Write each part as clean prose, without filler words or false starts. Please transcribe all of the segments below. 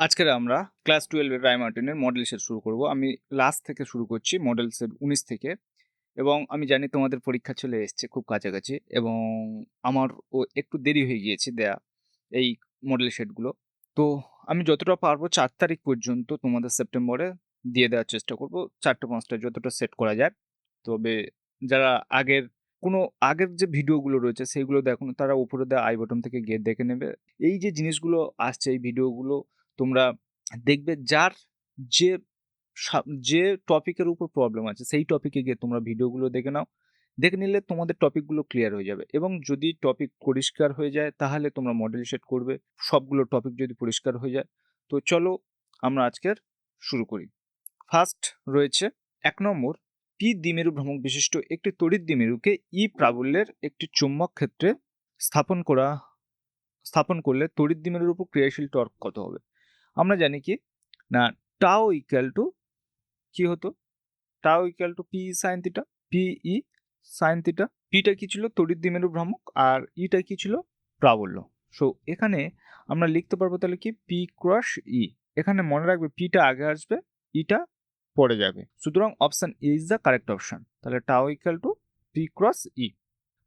আজকের আমরা ক্লাস 12 এর রায়মার্টিনের মডেল সেট শুরু করব। আমি লাস্ট থেকে শুরু করছি, মডেল সেট 19 থেকে। এবং আমি জানি তোমাদের পরীক্ষা চলে এসছে খুব কাছাকাছি, এবং আমারও একটু দেরি হয়ে গিয়েছে দেয়া এই মডেল সেটগুলো। তো আমি যতটা পারবো 4 তারিখ পর্যন্ত তোমাদের সেপ্টেম্বরে দিয়ে দেওয়ার চেষ্টা করব, 4টে-5টা যতটা সেট করা যায়। তবে যারা আগের যে ভিডিওগুলো রয়েছে সেগুলো দেখোনি, তারা উপরে দেওয়া আই বাটন থেকে গিয়ে দেখে নেবে। এই যে জিনিসগুলো আসছে, এই ভিডিওগুলো তোমরা দেখবে, যার যে যে টপিকের উপর প্রবলেম আছে সেই টপিকে গিয়ে তোমরা ভিডিওগুলো দেখে নাও। দেখে নিলে তোমাদের টপিকগুলো ক্লিয়ার হয়ে যাবে, এবং যদি টপিক পরিষ্কার হয়ে যায় তাহলে তোমরা মডেল সেট করবে। সবগুলো টপিক যদি পরিষ্কার হয়ে যায়, তো চলো আমরা আজকের শুরু করি। ফার্স্ট রয়েছে 1 নম্বর, পি দ্বিমেরু ভ্রামক বিশিষ্ট একটি তড়িৎ দ্বিমেরুকে ই প্রাবল্যের একটি চৌম্বক ক্ষেত্রে স্থাপন করলে তড়িৎ দ্বিমেরুর উপর ক্রিয়াশীল টর্ক কত হবে? আমরা জানি কি না, টাও ইকুয়াল টু কি হতো, টাও equal to P sine theta, P E sine theta. পিটা কি ছিল? তড়িৎ দ্বিমেরু ভ্রামক। আর ইটা কি ছিল? প্রাবল্য। সো এখানে আমরা লিখতে পারবো তাহলে কি, পি ক্রস ই। এখানে মনে রাখবে পিটা আগে আসবে, ইটা পড়ে যাবে। সুতরাং option A is the correct option. তাহলে tau equal to P cross E.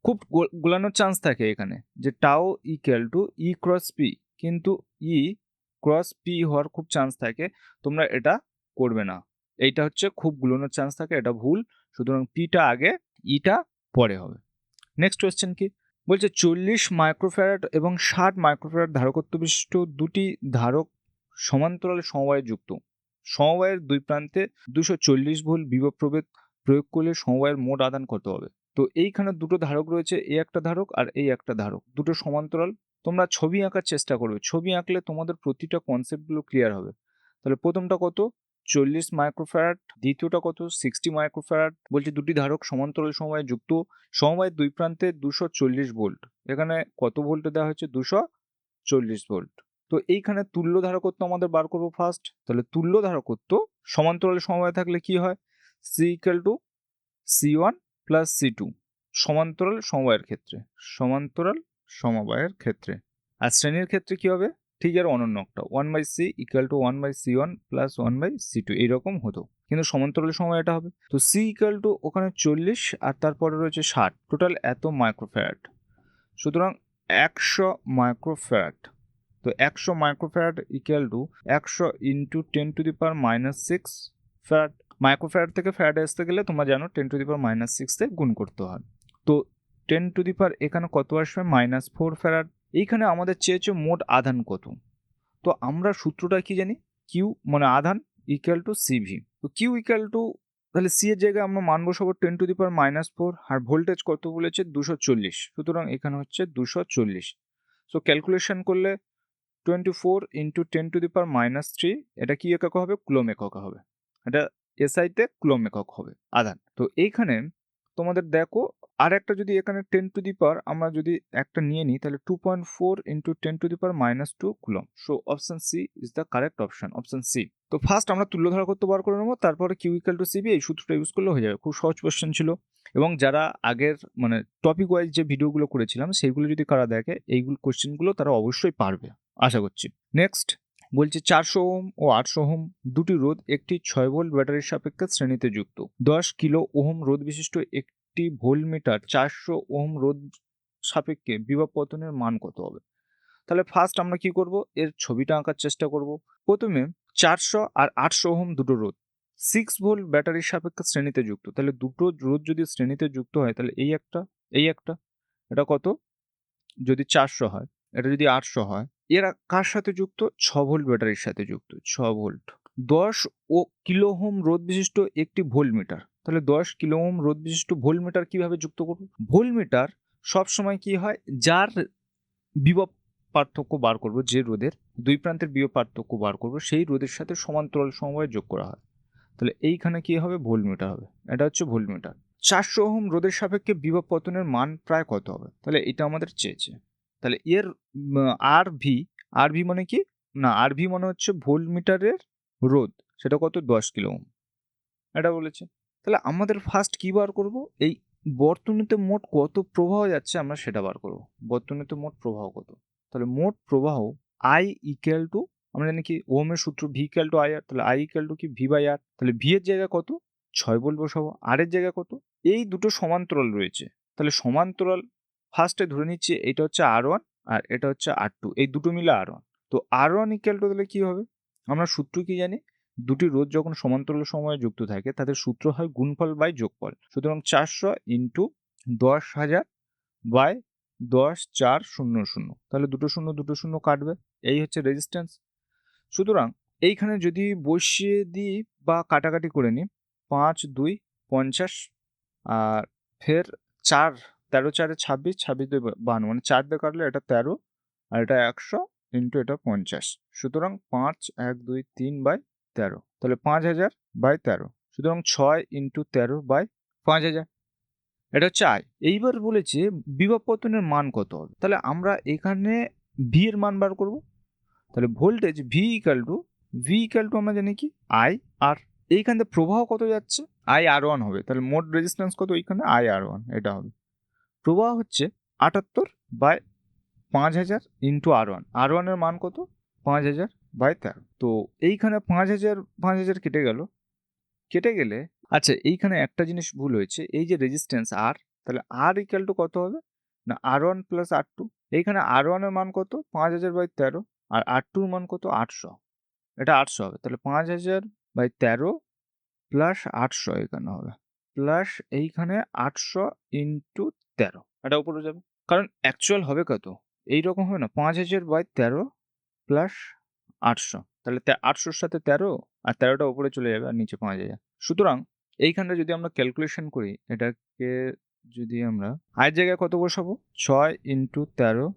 খুব গোলানোর চান্স থাকে এখানে, যে tau equal to E cross P, কিন্তু ই ক্রস পি হওয়ার খুব চান্স থাকে। তোমরা এটা করবে না, এইটা হচ্ছে খুব গুলানোর চান্স থাকে, এটা ভুল। সুতরাং পিটা আগে, ইটা পরে হবে। নেক্সট কোয়েশ্চেন কি বলছে, 40 মাইক্রোফ্যারাড এবং 60 মাইক্রোফ্যারাড ধারকত্ব বিশিষ্ট দুটি ধারক সমান্তরাল সমবায়ে যুক্ত। সমবায়ের দুই প্রান্তে 240 ভোল্ট বিভব প্রয়োগ করলে সমবায়ের মোট আদান কত হবে? তো এইখানে দুটো ধারক রয়েছে, এই একটা ধারক আর এই একটা ধারক, দুটো সমান্তরাল। তোমরা ছবি আঁকার চেষ্টা করবে, ছবি আঁকলে তোমাদের প্রতিটা কনসেপ্টগুলো ক্লিয়ার হবে। তাহলে প্রথমটা কত? 40 মাইক্রোফ্যারাড। দ্বিতীয়টা কত? 60 মাইক্রোফ্যারাড। বলছে দুটি ধারক সমান্তরাল সমবায়ে যুক্ত, সমবায়ের দুই প্রান্তে 240 ভোল্ট। এখানে কত ভোল্ট দেওয়া হয়েছে? 240 ভোল্ট। তো এইখানে তুল্য ধারকত্ব আমাদের বার করবো ফার্স্ট। তাহলে তুল্য ধারকত্ব সমান্তরাল সমবায়ে থাকলে কি হয়? C equal to C1 plus C2 সমান্তরাল সমবায়ের ক্ষেত্রে। আর শ্রেণীর ক্ষেত্রে কি হবে? ঠিক এর অনন্য একটা, 1/C equal to 1/C1 plus 1/C2 এইরকম হতো, কিন্তু সমান্তরাল সময় এটা হবে। তো C ইকুয়াল টু ওখানে 40 আর তারপরে রয়েছে 60, টোটাল এত মাইক্রোফ্যারাড। সুতরাং 100 মাইক্রোফ্যারাড। তো 100 microfarad equal to 100 into 10⁻⁻6 farad. Microfarad থেকে ফ্যারাডে আসতে গেলে তোমরা জানো 10⁻⁻6 গুণ করতে হয়। তো 10 এখানে কত আসবে? -4 ফ্যারাড। এইখানে আমাদের চেয়েছে মোট আধান কত। তো আমরা সূত্রটা কি জানি? কিউ মানে আধান ইকুয়াল টু সিভি। তো কিউ ইকুয়াল টু, তাহলে সি এর জায়গায় আমরা মান বসাবো 10⁻⁻4, আর ভোল্টেজ কত বলেছে? 240। সুতরাং এখানে হচ্ছে 240। সো ক্যালকুলেশন করলে 24 ইন্টু 10⁻³ এটা কি একক হবে? কুলম একক হবে। এটা এসআইতে কুলম একক হবে আধান। তো এইখানে তোমাদের দেখো, আর একটা যদি এখানে 10 আমরা যদি একটা নিয়ে নিই, তাহলে 2.4 into 10⁻² coulomb. So option C is the correct option, option C. তো ফার্স্ট আমরা তুল্য ধারকত্ব বার করে নেবো, তারপরে কিউ ইকুয়াল টু সিবি, এই সূত্রটা ইউজ করলে হয়ে যাবে। খুব সহজ কোয়েশ্চেন ছিল, এবং যারা আগের মানে টপিক ওয়াইজ যে ভিডিওগুলো করেছিলাম সেগুলো যদি কারা দেখে, এইগুলো কোয়েশ্চেনগুলো তারা অবশ্যই পারবে আশা করছি। নেক্সট বলছে 400 ওহম ও 800 ওহম দুটি রোধ একটি 6 ভোল্ট ব্যাটারির সাপেক্ষে শ্রেণীতে যুক্ত। 10 কিলো ওহম রোধ বিশিষ্ট একটি ভোল্টমিটার 400 ওহম রোধ সাপেক্ষে বিভব পতনের মান কত হবে? তাহলে ফার্স্ট আমরা কি করব, এর ছবিটা আঁকার চেষ্টা করব। প্রথমে 400 আর 800 ওহম দুটো রোধ 6 ভোল্ট ব্যাটারির সাপেক্ষে শ্রেণীতে যুক্ত। তাহলে দুটো রোধ যদি শ্রেণীতে যুক্ত হয়, তাহলে এই একটা, এটা কত? যদি 400 হয়, এটা যদি 800 হয়, এরা কার সাথে যুক্ত? 6 ভোল্ট ব্যাটারির সাথে যুক্ত। 6 ভোল্ট 10 কিলো ওহম রোধ বিশিষ্ট একটি ভোল্টমিটার। তাহলে 10 কিলো ওহম রোধ বিশিষ্ট ভোল্টমিটার কিভাবে যুক্ত করব? ভোল্টমিটার সবসময় কি হয়, যার বিভব পার্থক্য বার করব, যে রোধের দুই প্রান্তের বিভব পার্থক্য বার করব, সেই রোধের সাথে সমান্তরাল সমবায়ে যোগ করা হয়। তাহলে এইখানে কি হবে? ভোল্টমিটার হবে। এটা হচ্ছে ভোল্টমিটার। 400 ওহম রোধের সাপেক্ষে বিভব পতনের মান প্রায় কত হবে? তাহলে এটা আমাদের চেয়েছে। তাহলে এর আরভি মানে কি না, আরভি মানে হচ্ছে ভোল্টমিটারের রোধ, সেটা কত? 10 কিলো ওহম এটা বলেছে। তাহলে আমাদের ফার্স্ট কি বার করব? এই বর্তনীতে মোট কত প্রবাহ যাচ্ছে আমরা সেটা বার করব। বর্তনীতে মোট প্রবাহ কত? তাহলে মোট প্রবাহ আই ইকুয়াল টু আমরা জানি কি ওহমের সূত্র V equal to I R, তাহলে আই ইকুয়াল টু কি ভি বাই আর, তাহলে ভি এর জায়গায় কত 6 ভোল্ট বসাবো, আর এর জায়গায় কত, এই দুটো সমান্তরাল রয়েছে, তাহলে সমান্তরাল ফার্স্টে ধরে নিচ্ছি এটা হচ্ছে R1 আর এটা হচ্ছে R2, এই দুটো মিলে R1। তো R1 ইকুয়াল টু তাহলে কি হবে, আমরা সূত্র কি জানি, দুটি রোধ যখন সমান্তরাল সময়ে যুক্ত থাকে তাদের সূত্র হয় গুণফল বাই যোগফল। সুতরাং 400 ইন্টু 10,000 বাই 10,400, তাহলে দুটো শূন্য কাটবে, এই হচ্ছে রেজিস্ট্যান্স। সুতরাং এইখানে যদি বসিয়ে দিই বা কাটাকাটি করে নিই, 5 2 50 আর ফের 4 13 4 26 26 2 52, মানে 4 দিয়ে কাটলে এটা 13 আর এটা 100 ইন্টু এটা 50। সুতরাং 5 1 2 3 বাই 13, তাহলে 5000 বাই 13, সুতরাং 6 ইন্টু 13 বাই 5000, এটা হচ্ছে আই। এইবার বলেছে বিভব পতনের মান কত হবে, তাহলে আমরা এখানে ভি এর মান বার করব। তাহলে ভোল্টেজ ভি ইকাল টু আমরা জানি কি আই আর, এইখান থেকে প্রবাহ কত যাচ্ছে আই R1 হবে, তাহলে মোট রেজিস্ট্যান্স কত এইখানে আই R1, এটা হবে। প্রবাহ হচ্ছে 78 বাই 5000 ইন্টু R1 এর মান কত 5000 বাই 13, তো এইখানে 5000 কেটে গেলে আচ্ছা এইখানে একটা জিনিস ভুল হয়েছে, এই যে রেজিস্ট্যান্স আর, তাহলে আর ইকুয়াল টু কত হবে না R1 প্লাস R2, এইখানে R1 এর মান কত 5000 বাই 13 আর R2 এর মান কত 800, এটা 800 হবে, তাহলে 5000 বাই 13 প্লাস 800 এখানে হবে, প্লাস এইখানে 800 ইন্টু 13, এটা উপরে যাবে, কারণ অ্যাকচুয়াল হবে কত এইরকম হবে না 5000 বাই 13 প্লাস 800, তাহলে 800-র সাথে 13 আর 13টা উপরে চলে যাবে আর নিচে 5000। সুতরাং এইখানটা যদি আমরা ক্যালকুলেশন করি, এটাকে যদি আমরা আয়ের জায়গায় কত বসাবো 6 ইন্টু 13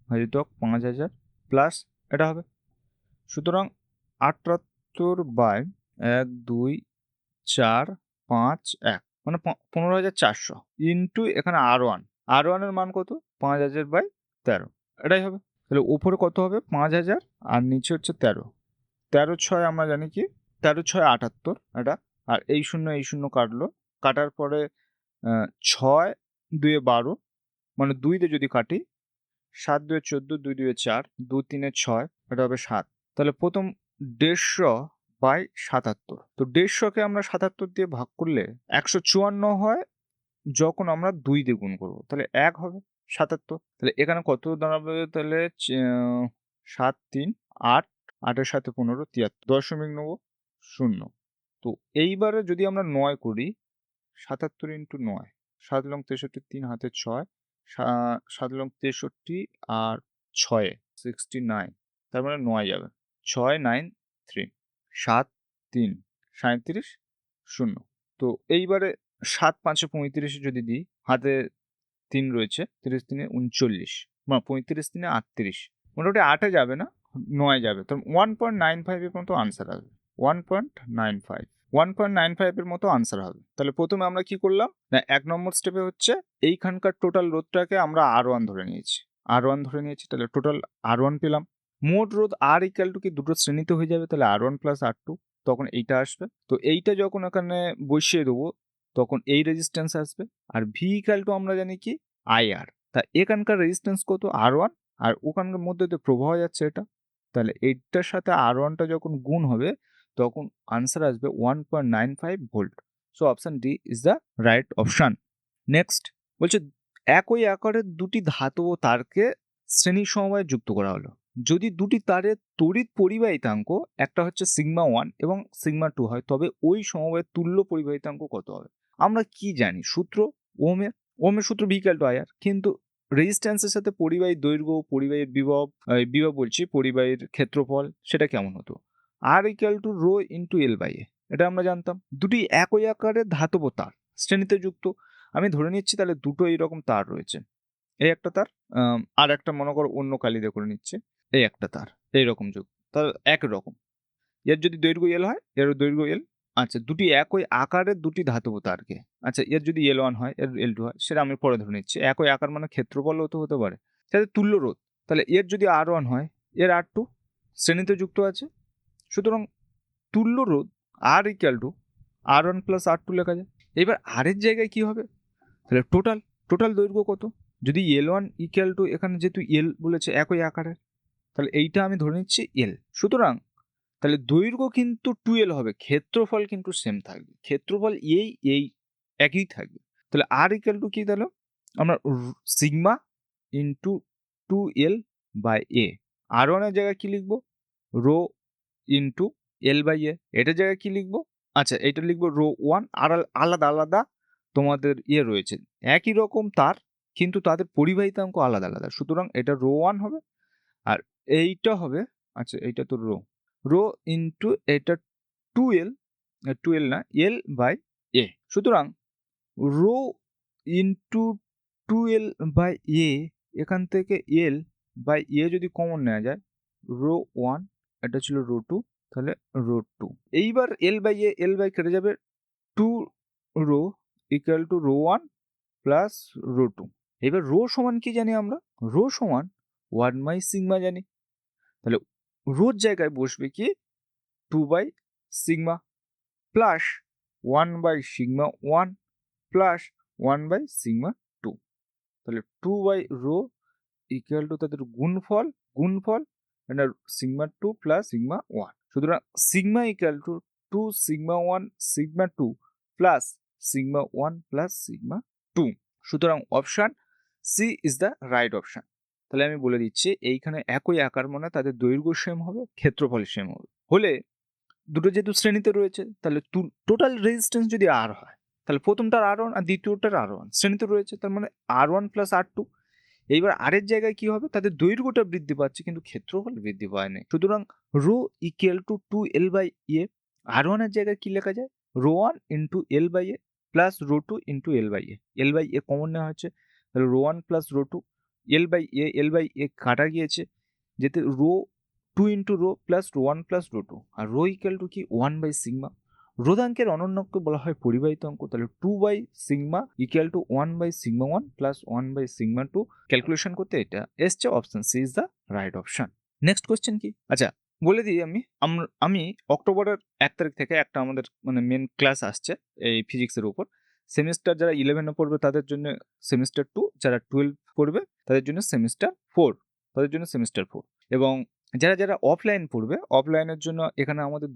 ভাজিতক 5000 প্লাস এটা হবে, সুতরাং 78 বাই 1 2 4 5 1 মানে 15400 ইন্টু এখানে R1 এর মান কত 5000 বাই 13, এটাই হবে। তাহলে উপরে কত হবে 5000 আর নিচে হচ্ছে 13, 13 6 আমরা জানি কি 13 6 78 এটা, আর এই শূন্য কাটলো, কাটার পরে 6 2 12, মানে 2 দিয়ে যদি কাটি 7 2 14 2 2 4 2 3 6, এটা হবে 7, তাহলে প্রথম 150 বাই 77, তো 150কে আমরা 77 দিয়ে ভাগ করলে 154 হয় যখন আমরা 2 দিয়ে গুণ করবো, তাহলে 1 হবে 77, তাহলে এখানে কত দাঁড়াবে তাহলে 7 3 8, 8-এর সাথে 15 73 দশমিক নেবো 0। তো এইবারে যদি আমরা 9 করি 77 ইন্টু 9, 7 লং 63, 3 হাতে 6, 7 লং 63 আর 6 69, তার মানে 9 যাবে 6 9 3 7 3 37 0। তো এইবারে 7 5 35 যদি দিই, হাতে 3 রয়েছে, 30 3 39, মানে 35 3 38, মোটামুটি 8-এ যাবে না 9 যাবে, তো 1.95 এর মতো আনসার আসবে, 1.95 এর মতো আনসার হবে। তাহলে প্রথমে আমরা কি করলাম না 1 নম্বর স্টেপে হচ্ছে এইখানকার টোটাল রোধটাকে আমরা R1 ধরে নিয়েছি, তাহলে টোটাল R1 পেলাম। মোট রোধ R ইকুয়াল টু কি দুটো শ্রেণীতে হয়ে যাবে, তাহলে R1 প্লাস R2, তখন এইটা আসবে, তো এইটা যখন এখানে বসিয়ে দেবো তখন এই রেজিস্ট্যান্স আসবে, আর ভি ইকুয়াল টু আমরা জানি কি IR, তা এখানকার রেজিস্ট্যান্স কত R1 আর ওখানকার মধ্যে তো প্রবাহ যাচ্ছে এটা, তাহলে এইটার সাথে R1টা যখন গুণ হবে তখন আনসার আসবে 1.95 volt. So option D is the right option. Next বলছে একই আকারের দুটি ধাতব তারকে শ্রেণী সমবায়ে যুক্ত করা হলো, যদি দুটি তারের তড়িৎ পরিবাহিতাঙ্ক একটা হচ্ছে সিগমা 1 এবং সিগমা 2 হয়, তবে ওই সমবায়ের তুল্য পরিবাহিতাঙ্ক কত হবে। আমরা কি জানি সূত্র ওহমের সূত্র ভি ইকুয়াল টু আইআর, কিন্তু রেজিস্ট্যান্সের সাথে পরিবাহীর দৈর্ঘ্য, পরিবাহীর পরিবাহীর ক্ষেত্রফল সেটা কেমন হতো, R equal to rho into L by A, এটা আমরা জানতাম। দুটি একই আকারের ধাতব তার শ্রেণীতে যুক্ত, আমি ধরে নিচ্ছি তাহলে দুটো এইরকম তার রয়েছে, এই একটা তার আর একটা মনে করো অন্য কালি দিয়ে করে নিচ্ছে, এই একটা তার এইরকম যুক্ত, তাহলে একই রকম, এর যদি দৈর্ঘ্য এল হয় এর দৈর্ঘ্য এল, আচ্ছা দুটি একই আকারের দুটি ধাতব তারকে, আচ্ছা এর যদি L1 হয় এর L2 হয়, সেটা আমি পরে ধরে নিচ্ছি, একই আকার মানে ক্ষেত্রফল হতে পারে, সাথে তুল্য রোধ, তাহলে এর যদি R1 হয় এর R2 শ্রেণীতে যুক্ত আছে, সুতরাং তুল্য রোধ আর equal two R1 plus R2 লেখা যায়। এবার আর এর জায়গায় কি হবে, তাহলে টোটাল দৈর্ঘ্য কত, যদি L1 ইকুয়াল টু এখানে যেহেতু এল বলেছে একই আকারের, তাহলে এইটা আমি ধরে নিচ্ছি এল। সুতরাং তাহলে দৈর্ঘ্য কিন্তু 2L হবে, ক্ষেত্রফল কিন্তু সেম থাকবে, ক্ষেত্রফল এই একই থাকবে। তাহলে আর ইকুয়াল টু কি তাহলে আমরা sigma into 2L by A. R ওয়ানের জায়গায় কি লিখবো, রো ইন্টু এল বাই এ। এটার জায়গায় কি লিখবো, আচ্ছা এটা লিখবো রো ওয়ান। আর আলাদা আলাদা তোমাদের রয়েছে, একই রকম তার, কিন্তু তাদের পরিবাহিতাঙ্ক আলাদা আলাদা, সুতরাং এটা রো ওয়ান হবে। আর এইটা হবে, আচ্ছা এইটা তো রো ইন্টু এটা 2L, 2L না এল বাই এ। সুতরাং রো ইন্টু 2L বাই এ, এখান থেকে এল বাই এ যদি কমন নেওয়া যায়, রো ওয়ান, এটা ছিল রো টু, তাহলে রো টু। এইবার এল বাই কেটে যাবে, 2 rho equal to rho one plus rho two. এবার রো সমান কি জানি আমরা, রো সমান 1 বাই সিগমা জানি। তাহলে রোর জায়গায় বসবে কি 2 by sigma plus 1 by sigma 1 plus 1 by sigma 2। তাহলে 2 বাই রো ইকুয়াল টু তাদের গুণফল মানে সিগমা 2 প্লাস সিগমা 1। সুতরাং sigma equal to 2 sigma 1 sigma 2 plus sigma 1 প্লাস সিগমা 2। সুতরাং option C is the right option. তাহলে আমি বলে দিচ্ছি, এইখানে একই আকার মানে তাদের দৈর্ঘ্য সেম হবে, ক্ষেত্রফল সেম হবে। হলে দুটো যেহেতু শ্রেণীতে রয়েছে, তাহলে টোটাল রেজিস্ট্যান্স যদি আর হয়, তাহলে প্রথমটার আর ওয়ান আর দ্বিতীয়টার আর ওয়ান শ্রেণীতে রয়েছে, তার মানে আর ওয়ান প্লাস আর টু। এইবার আরের জায়গায় কি হবে, তাদের দৈর্ঘ্যটা বৃদ্ধি পাচ্ছে কিন্তু ক্ষেত্রফল বৃদ্ধি পায় না। সুতরাং rho equal to 2L by A. R ওয়ানের জায়গায় কি লেখা যায়, rho one into L by A plus rho two into L by A. L by A common নেওয়া হচ্ছে, তাহলে rho one plus rho two. L by A কাটা গিয়েছে, যেতে rho two into rho plus rho one plus rho two. আর rho equal to কি 1 by sigma. রোধাঙ্কের অনন্যকে বলা হয় পরিবাহিত অঙ্ক। তাহলে 2 by sigma equal to 1 by sigma 1 plus 1 by sigma 2। Calculation করতে এটা এসছে, option C is the right option. Next question কি, আচ্ছা বলে দিই আমি অক্টোবরের 1 তারিখ থেকে একটা আমাদের মানে মেন ক্লাস আসছে এই ফিজিক্সের উপর। সেমিস্টার যারা 11-এ পড়বে তাদের জন্য সেমিস্টার 2, যারা 12 পড়বে তাদের জন্য সেমিস্টার 4, এবং যারা অফলাইন পড়বে, অফলাইনের জন্য এখানে আমাদের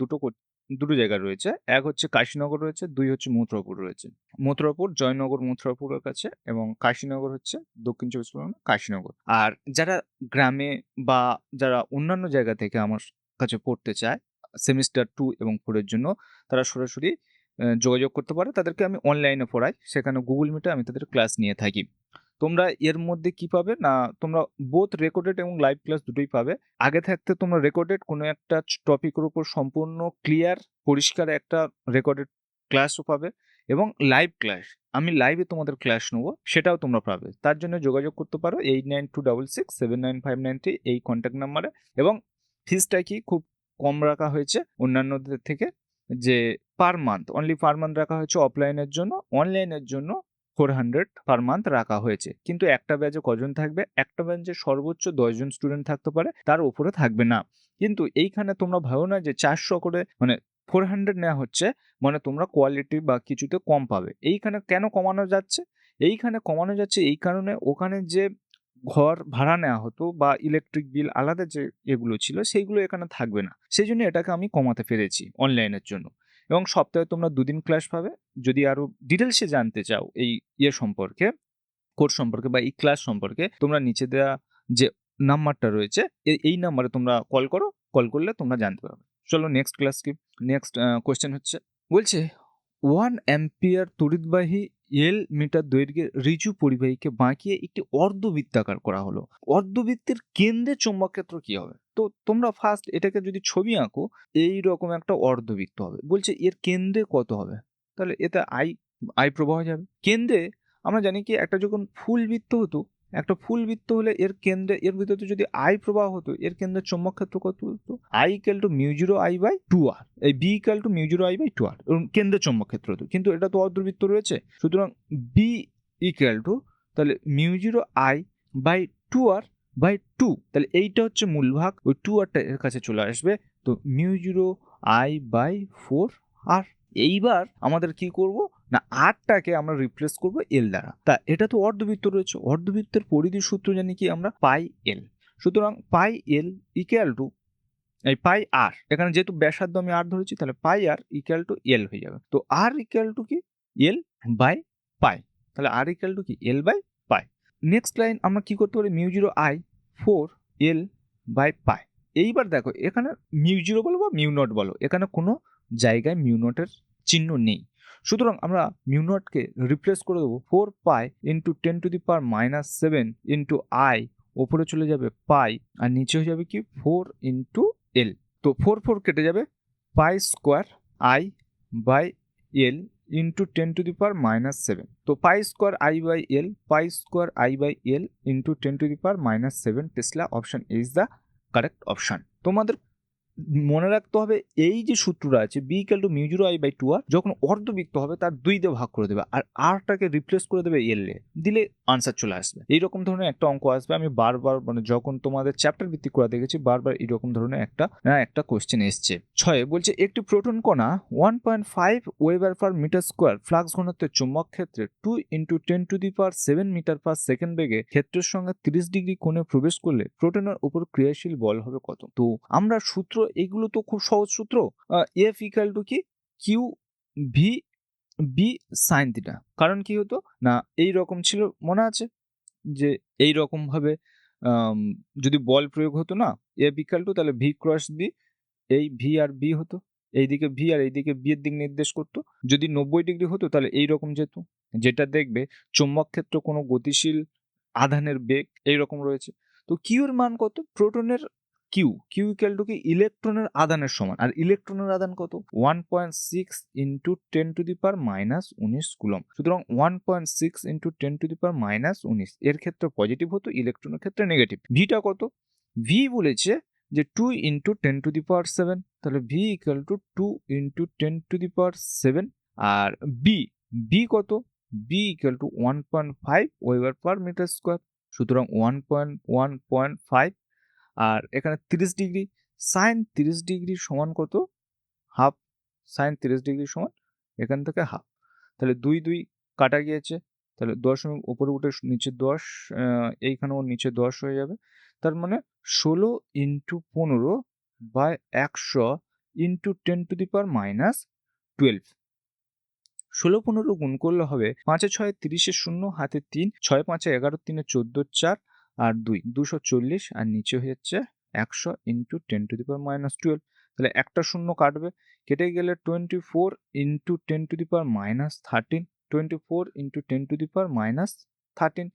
দুটো জায়গা রয়েছে। এক হচ্ছে কাশীনগর রয়েছে, দুই হচ্ছে মথুরাপুর রয়েছে। মথুরাপুর জয়নগর মথুরাপুরের কাছে, এবং কাশীনগর হচ্ছে দক্ষিণ চব্বিশ পরগনা কাশীনগর। আর যারা গ্রামে বা যারা অন্যান্য জায়গা থেকে আমার কাছে পড়তে চায় সেমিস্টার 2 এবং 4 এর জন্য, তারা সরাসরি যোগাযোগ করতে পারে। তাদেরকে আমি অনলাইনে পড়াই, সেখানে গুগল মিটে আমি তাদের ক্লাস নিয়ে থাকি। তোমরা এর মধ্যে কি পাবে না, তোমরা বোথ রেকর্ডেড এবং লাইভ ক্লাস দুটোই পাবে। আগে থাকতে তোমরা রেকর্ডেড কোনো একটা টপিকের উপর সম্পূর্ণ ক্লিয়ার পরিষ্কার একটা রেকর্ডেড ক্লাসও পাবে, এবং লাইভ ক্লাস আমি লাইভে তোমাদের ক্লাস নেবো, সেটাও তোমরা পাবে। তার জন্য যোগাযোগ করতে পারো 8926679593 এই কন্ট্যাক্ট নাম্বারে। এবং ফিসটা কি খুব কম রাখা হয়েছে অন্যান্যদের থেকে, যে পার মান্থ রাখা হয়েছে অফলাইনের জন্য। অনলাইনের জন্য 400 পার মান্থ রাখা হয়েছে। কিন্তু একটা ব্যাচে কজন থাকবে, একটা ব্যাচে সর্বোচ্চ 10 জন স্টুডেন্ট থাকতে পারে, তার উপরে থাকবে না। কিন্তু এইখানে তোমরা ভাবো না যে 400 করে মানে 400 নেওয়া হচ্ছে মানে তোমরা কোয়ালিটি বা কিছুতে কম পাবে। এইখানে কেন কমানো যাচ্ছে, এই কারণে ওখানে যে ঘর ভাড়া নেওয়া হতো বা ইলেকট্রিক বিল আলাদা যে এগুলো ছিল, সেইগুলো এখানে থাকবে না। সেই জন্য এটাকে আমি কমাতে পেরেছি অনলাইনের জন্য। এবং সপ্তাহে তোমরা 2 দিন ক্লাস পাবে। যদি আরো ডিটেলসে জানতে চাও এই সম্পর্কে, কোর্স সম্পর্কে বা এই ক্লাস সম্পর্কে, তোমরা নিচে দেওয়া যে নাম্বারটা রয়েছে এই নাম্বারে তোমরা কল করলে তোমরা জানতে পারবে। চলো নেক্সট ক্লাস কি, নেক্সট কোশ্চেন হচ্ছে, বলছে 1 অ্যাম্পিয়ার তড়িৎবাহী এল মিটার দৈর্ঘ্যের ঋজু পরিবাহীকে বাঁকিয়ে একটি অর্ধবৃত্তাকার করা হলো। অর্ধবৃত্তের কেন্দ্রে চৌম্বক ক্ষেত্র কি হবে? তো তোমরা ফার্স্ট এটাকে যদি ছবি আঁকো, এই রকম একটা অর্ধবৃত্ত হবে। বলছে এর কেন্দ্রে কত হবে, তাহলে এতে আই প্রবাহ যাবে। কেন্দ্রে আমরা জানি কি, একটা যখন ফুল বৃত্ত হতো, একটা ফুল বৃত্ত হলে এর কেন্দ্রে, এর ভিতরে যদি আই প্রবাহ হতো, এর কেন্দ্রে চৌম্বক ক্ষেত্র কত হতো, I equal to mu zero I by 2r, এই B equal to mu zero I by 2r কেন্দ্রে চৌম্বক ক্ষেত্র হতো। কিন্তু এটা তো অর্ধবৃত্ত রয়েছে, সুতরাং বি ইকুয়াল টু তাহলে mu zero I by 2r by 2। তাহলে এইটা হচ্ছে মূল ভাগ, ওই 2rটা এর কাছে চলে আসবে, তো mu zero I by 4r। এইবার আমাদের কি করব না, আরটাকে আমরা রিপ্লেস করব এল দ্বারা। তা এটা তো অর্ধবৃত্ত রয়েছে, অর্ধবৃত্তের পরিধির সূত্র জানি কি আমরা, পাই এল। সুতরাং পাই এল ইকুয়াল টু এই পাই আর, এখানে যেহেতু ব্যাসার্ধ আমি আর ধরেছি তাহলে পাই আর ইকুয়াল টু এল হয়ে যাবে। তো আর ইকুয়াল টু কি এল বাই পাই, তাহলে আর ইকুয়াল টু কি L by pi. Next line আমরা কি করতে পারি, mu zero I 4 L by pi. এইবার দেখো এখানে মিউ জিরো বলো বা মিউ নট বলো, এখানে কোনো জায়গায় মিউ নটের চিহ্ন নেই, সুতরাং আমরা মিউ নটকে রিপ্লেস করে দেবো 4 পাই ইন্টু 10⁻⁻7 ইন্টু আই, ওপরে চলে যাবে পাই আর নিচে হয়ে যাবে কি 4 ইন্টু এল। তো 4 কেটে যাবে, pi square I by L into 10⁻⁻7। তো pi square I by L, pi square I by L into 10⁻⁻7 tesla, option is the correct option. তোমাদের মনে রাখতে হবে এই যে সূত্রটা আছে B equal to mu zero I by 2r, যখন অর্ধবৃত্ত হবে তার 2 দিয়ে ভাগ করে দেবে আর আরটাকে রিপ্লেস করে দেবে এল এ, দিলে আনসার চলে আসবে। এইরকম ধরনের একটা অঙ্ক আসবে, আমি বারবার মানে যখন তোমাদের চ্যাপ্টার ভিত্তিক করা দেখেছি বারবার এইরকম ধরনের একটা কোশ্চেন এসছে। 6 বলছে একটি প্রোটন কণা 1.5 weber per metre square flux ঘনত্বের চুম্বক ক্ষেত্রে 2 ইন্টু 10⁻7 মিটার পার সেকেন্ড বেগে ক্ষেত্রের সঙ্গে 30 ডিগ্রি কোণে প্রবেশ করলে প্রোটনের উপর ক্রিয়াশীল বল হবে কত। তো আমরা সূত্র, এগুলো তো খুব সহজ সূত্র, এফ ইকুয়াল টু কি Q V B sine theta. কারণ কি হতো না, এই রকম ছিল মনে আছে যে এই রকম ভাবে যদি বল প্রয়োগ হতো না এফ ইকুয়াল টু, তাহলে ভি ক্রস বি, এই ভি আর বি হতো, এইদিকে ভি আর এইদিকে বি এর দিক নির্দেশ করতো। যদি 90 ডিগ্রি হতো তাহলে এইরকম যেত, যেটা দেখবে চৌম্বক ক্ষেত্র কোনো গতিশীল আধানের বেগ এইরকম রয়েছে। তো কিউ এর মান কত, প্রোটনের কিউ ইকুয়াল টু কি ইলেকট্রনের আদানের সমান, আর ইলেকট্রনের আদান কত 1.6 ইন্টু 10⁻⁻19 কুলম। সুতরাং 1.6 ইন্টু 10⁻⁻19 এর ক্ষেত্রে পজিটিভ হতো, ইলেকট্রনের ক্ষেত্রে নেগেটিভ। ভিটা কত, ভি বলেছে যে 2 ইন্টু 10⁻7, তাহলে ভি ইকুয়াল টু 2 ইন্টু 10⁻7, আর বি কত, B equal to 1.5 weber per metre square, সুতরাং 1.5, আর এখানে 30 ডিগ্রি, সাইন 30 ডিগ্রি সমান কত, হাফ, সাইন 30 ডিগ্রি সমান এখান থেকে হাফ, তাহলে 2 কাটা গিয়েছে, তাহলে 10 উপরে উঠে নিচে 10, এইখানেও নিচে 10 হয়ে যাবে, তার মানে 16 ইন্টু 15 বাই 100 ইন্টু 10⁻⁻12। 16-15 গুণ করলে হবে 5 6 30 0 হাতে 3, 6 5 11 3 14 4 আর 2 240, আর নিচে হয়ে যাচ্ছে 100 ইন্টু 10⁻12। তাহলে একটা শূন্য কাটবে, কেটে গেলে 24 ইন্টু 10⁻13, 24 ইন্টু 10⁻13,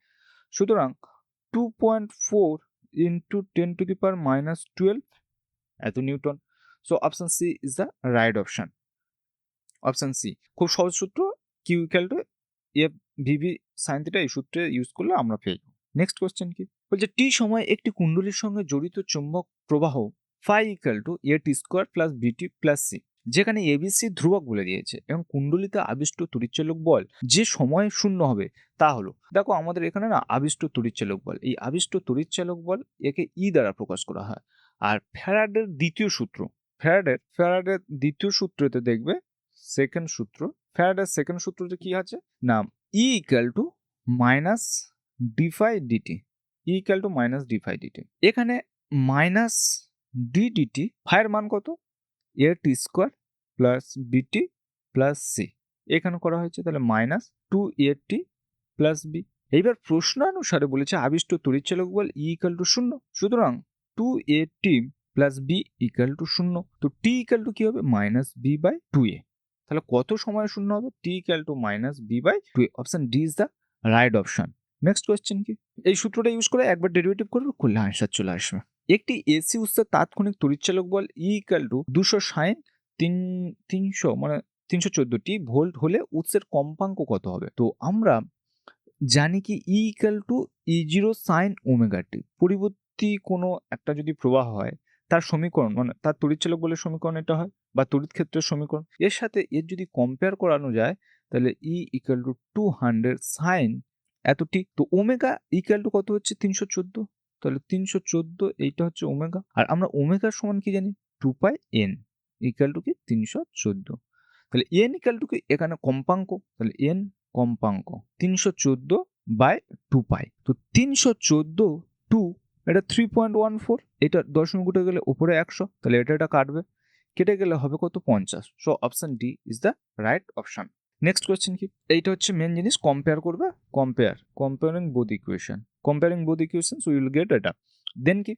সুতরাং 2.4 ইন্টু 10⁻12 এত newton. So option C is the right option. Option C খুব সহজ সূত্র, Q equal to F V V sine theta, এই সূত্রে ইউজ করলে আমরা পেয়ে যাবো। নেক্সট কোশ্চেন কি বলছে, টি সময় একটি কুণ্ডলীর সঙ্গে জড়িত চুম্বক প্রবাহ phi equal to A T square plus B T plus C, যেখানে এবিসি ধ্রুবক বলে দিয়েছে এবং কুণ্ডলিতে আবিষ্ট তড়িৎচালক বল যে সময় শূন্য হবে তা হলো। দেখো আমাদের এখানে না আবিষ্ট তড়িৎচালক বল, এই আবিষ্ট তড়িৎচালক বল একে ই দ্বারা প্রকাশ করা হয়। আর ফ্যারাডের দ্বিতীয় সূত্র, ফ্যারাডের দ্বিতীয় সূত্রতে দেখবে সেকেন্ড সূত্র, ফ্যারাডের সেকেন্ড সূত্রতে কি আছে না, E equal to minus d phi dt, E equal to minus d phi dt. এখানে মাইনাস ডি ডিটি, ফাইয়ের মান কত A T square plus B T plus C, এখানে করা হয়েছে, তাহলে minus 2 A T plus B. এইবার প্রশ্ন অনুসারে বলেছে আবিষ্ট তড়িৎচালক বল ই ইকুয়াল টু 0, সুতরাং 2 A T plus B equal two 0, তো টি ইকুয়াল টু কি হবে মাইনাস বি বাই 2a, তাহলে কত সময় শূন্য হবে, T equal to minus B by 2a, option D is the right option. Next question কি, এই সূত্রটা ইউজ করে একবার ডেরিভেটিভ করবে, করলে আনসার চলে আসবে। একটি এসি উৎসের তাৎক্ষণিক তড়িৎচালক বল ই ইকুয়াল টু 300 মানে 314 ভোল্ট হলে উৎসের কম্পাঙ্ক কত হবে। তো আমরা জানি কি E equal to E0 sine omega T, পরিবর্তী কোনো একটা যদি প্রবাহ হয় তার সমীকরণ মানে তার তড়িৎচালক বলের সমীকরণ এটা হয়, বা তড়িৎ ক্ষেত্রের সমীকরণ, এর সাথে এর যদি কম্পেয়ার করানো যায় তাহলে ই ইকুয়াল টু 200 সাইন এতটি। তো ওমেগা ইকুয়াল টু কত হচ্ছে 314, তাহলে 314 এইটা হচ্ছে ওমেগা, আর আমরা ওমেগার সমান কি জানি 2 পাই এন ইকুয়াল টু কি 314, তাহলে এন ইকুয়াল টু কি এখানে কম্পাঙ্ক, তাহলে এন কম্পাঙ্ক 314 বাই 2 পাই, তো 314 টু এটা 3.14, এটা দশমিক উঠে গেলে উপরে 100, তাহলে এটা কাটবে, কেটে গেলে হবে কত 50। So option D is the right option. Next question কি, এইটা হচ্ছে মেন জিনিস, কম্পেয়ার করবে, কম্পেয়ারিং বোথ ইকুয়েশন সো ইউল গেট এটা। দেন কি,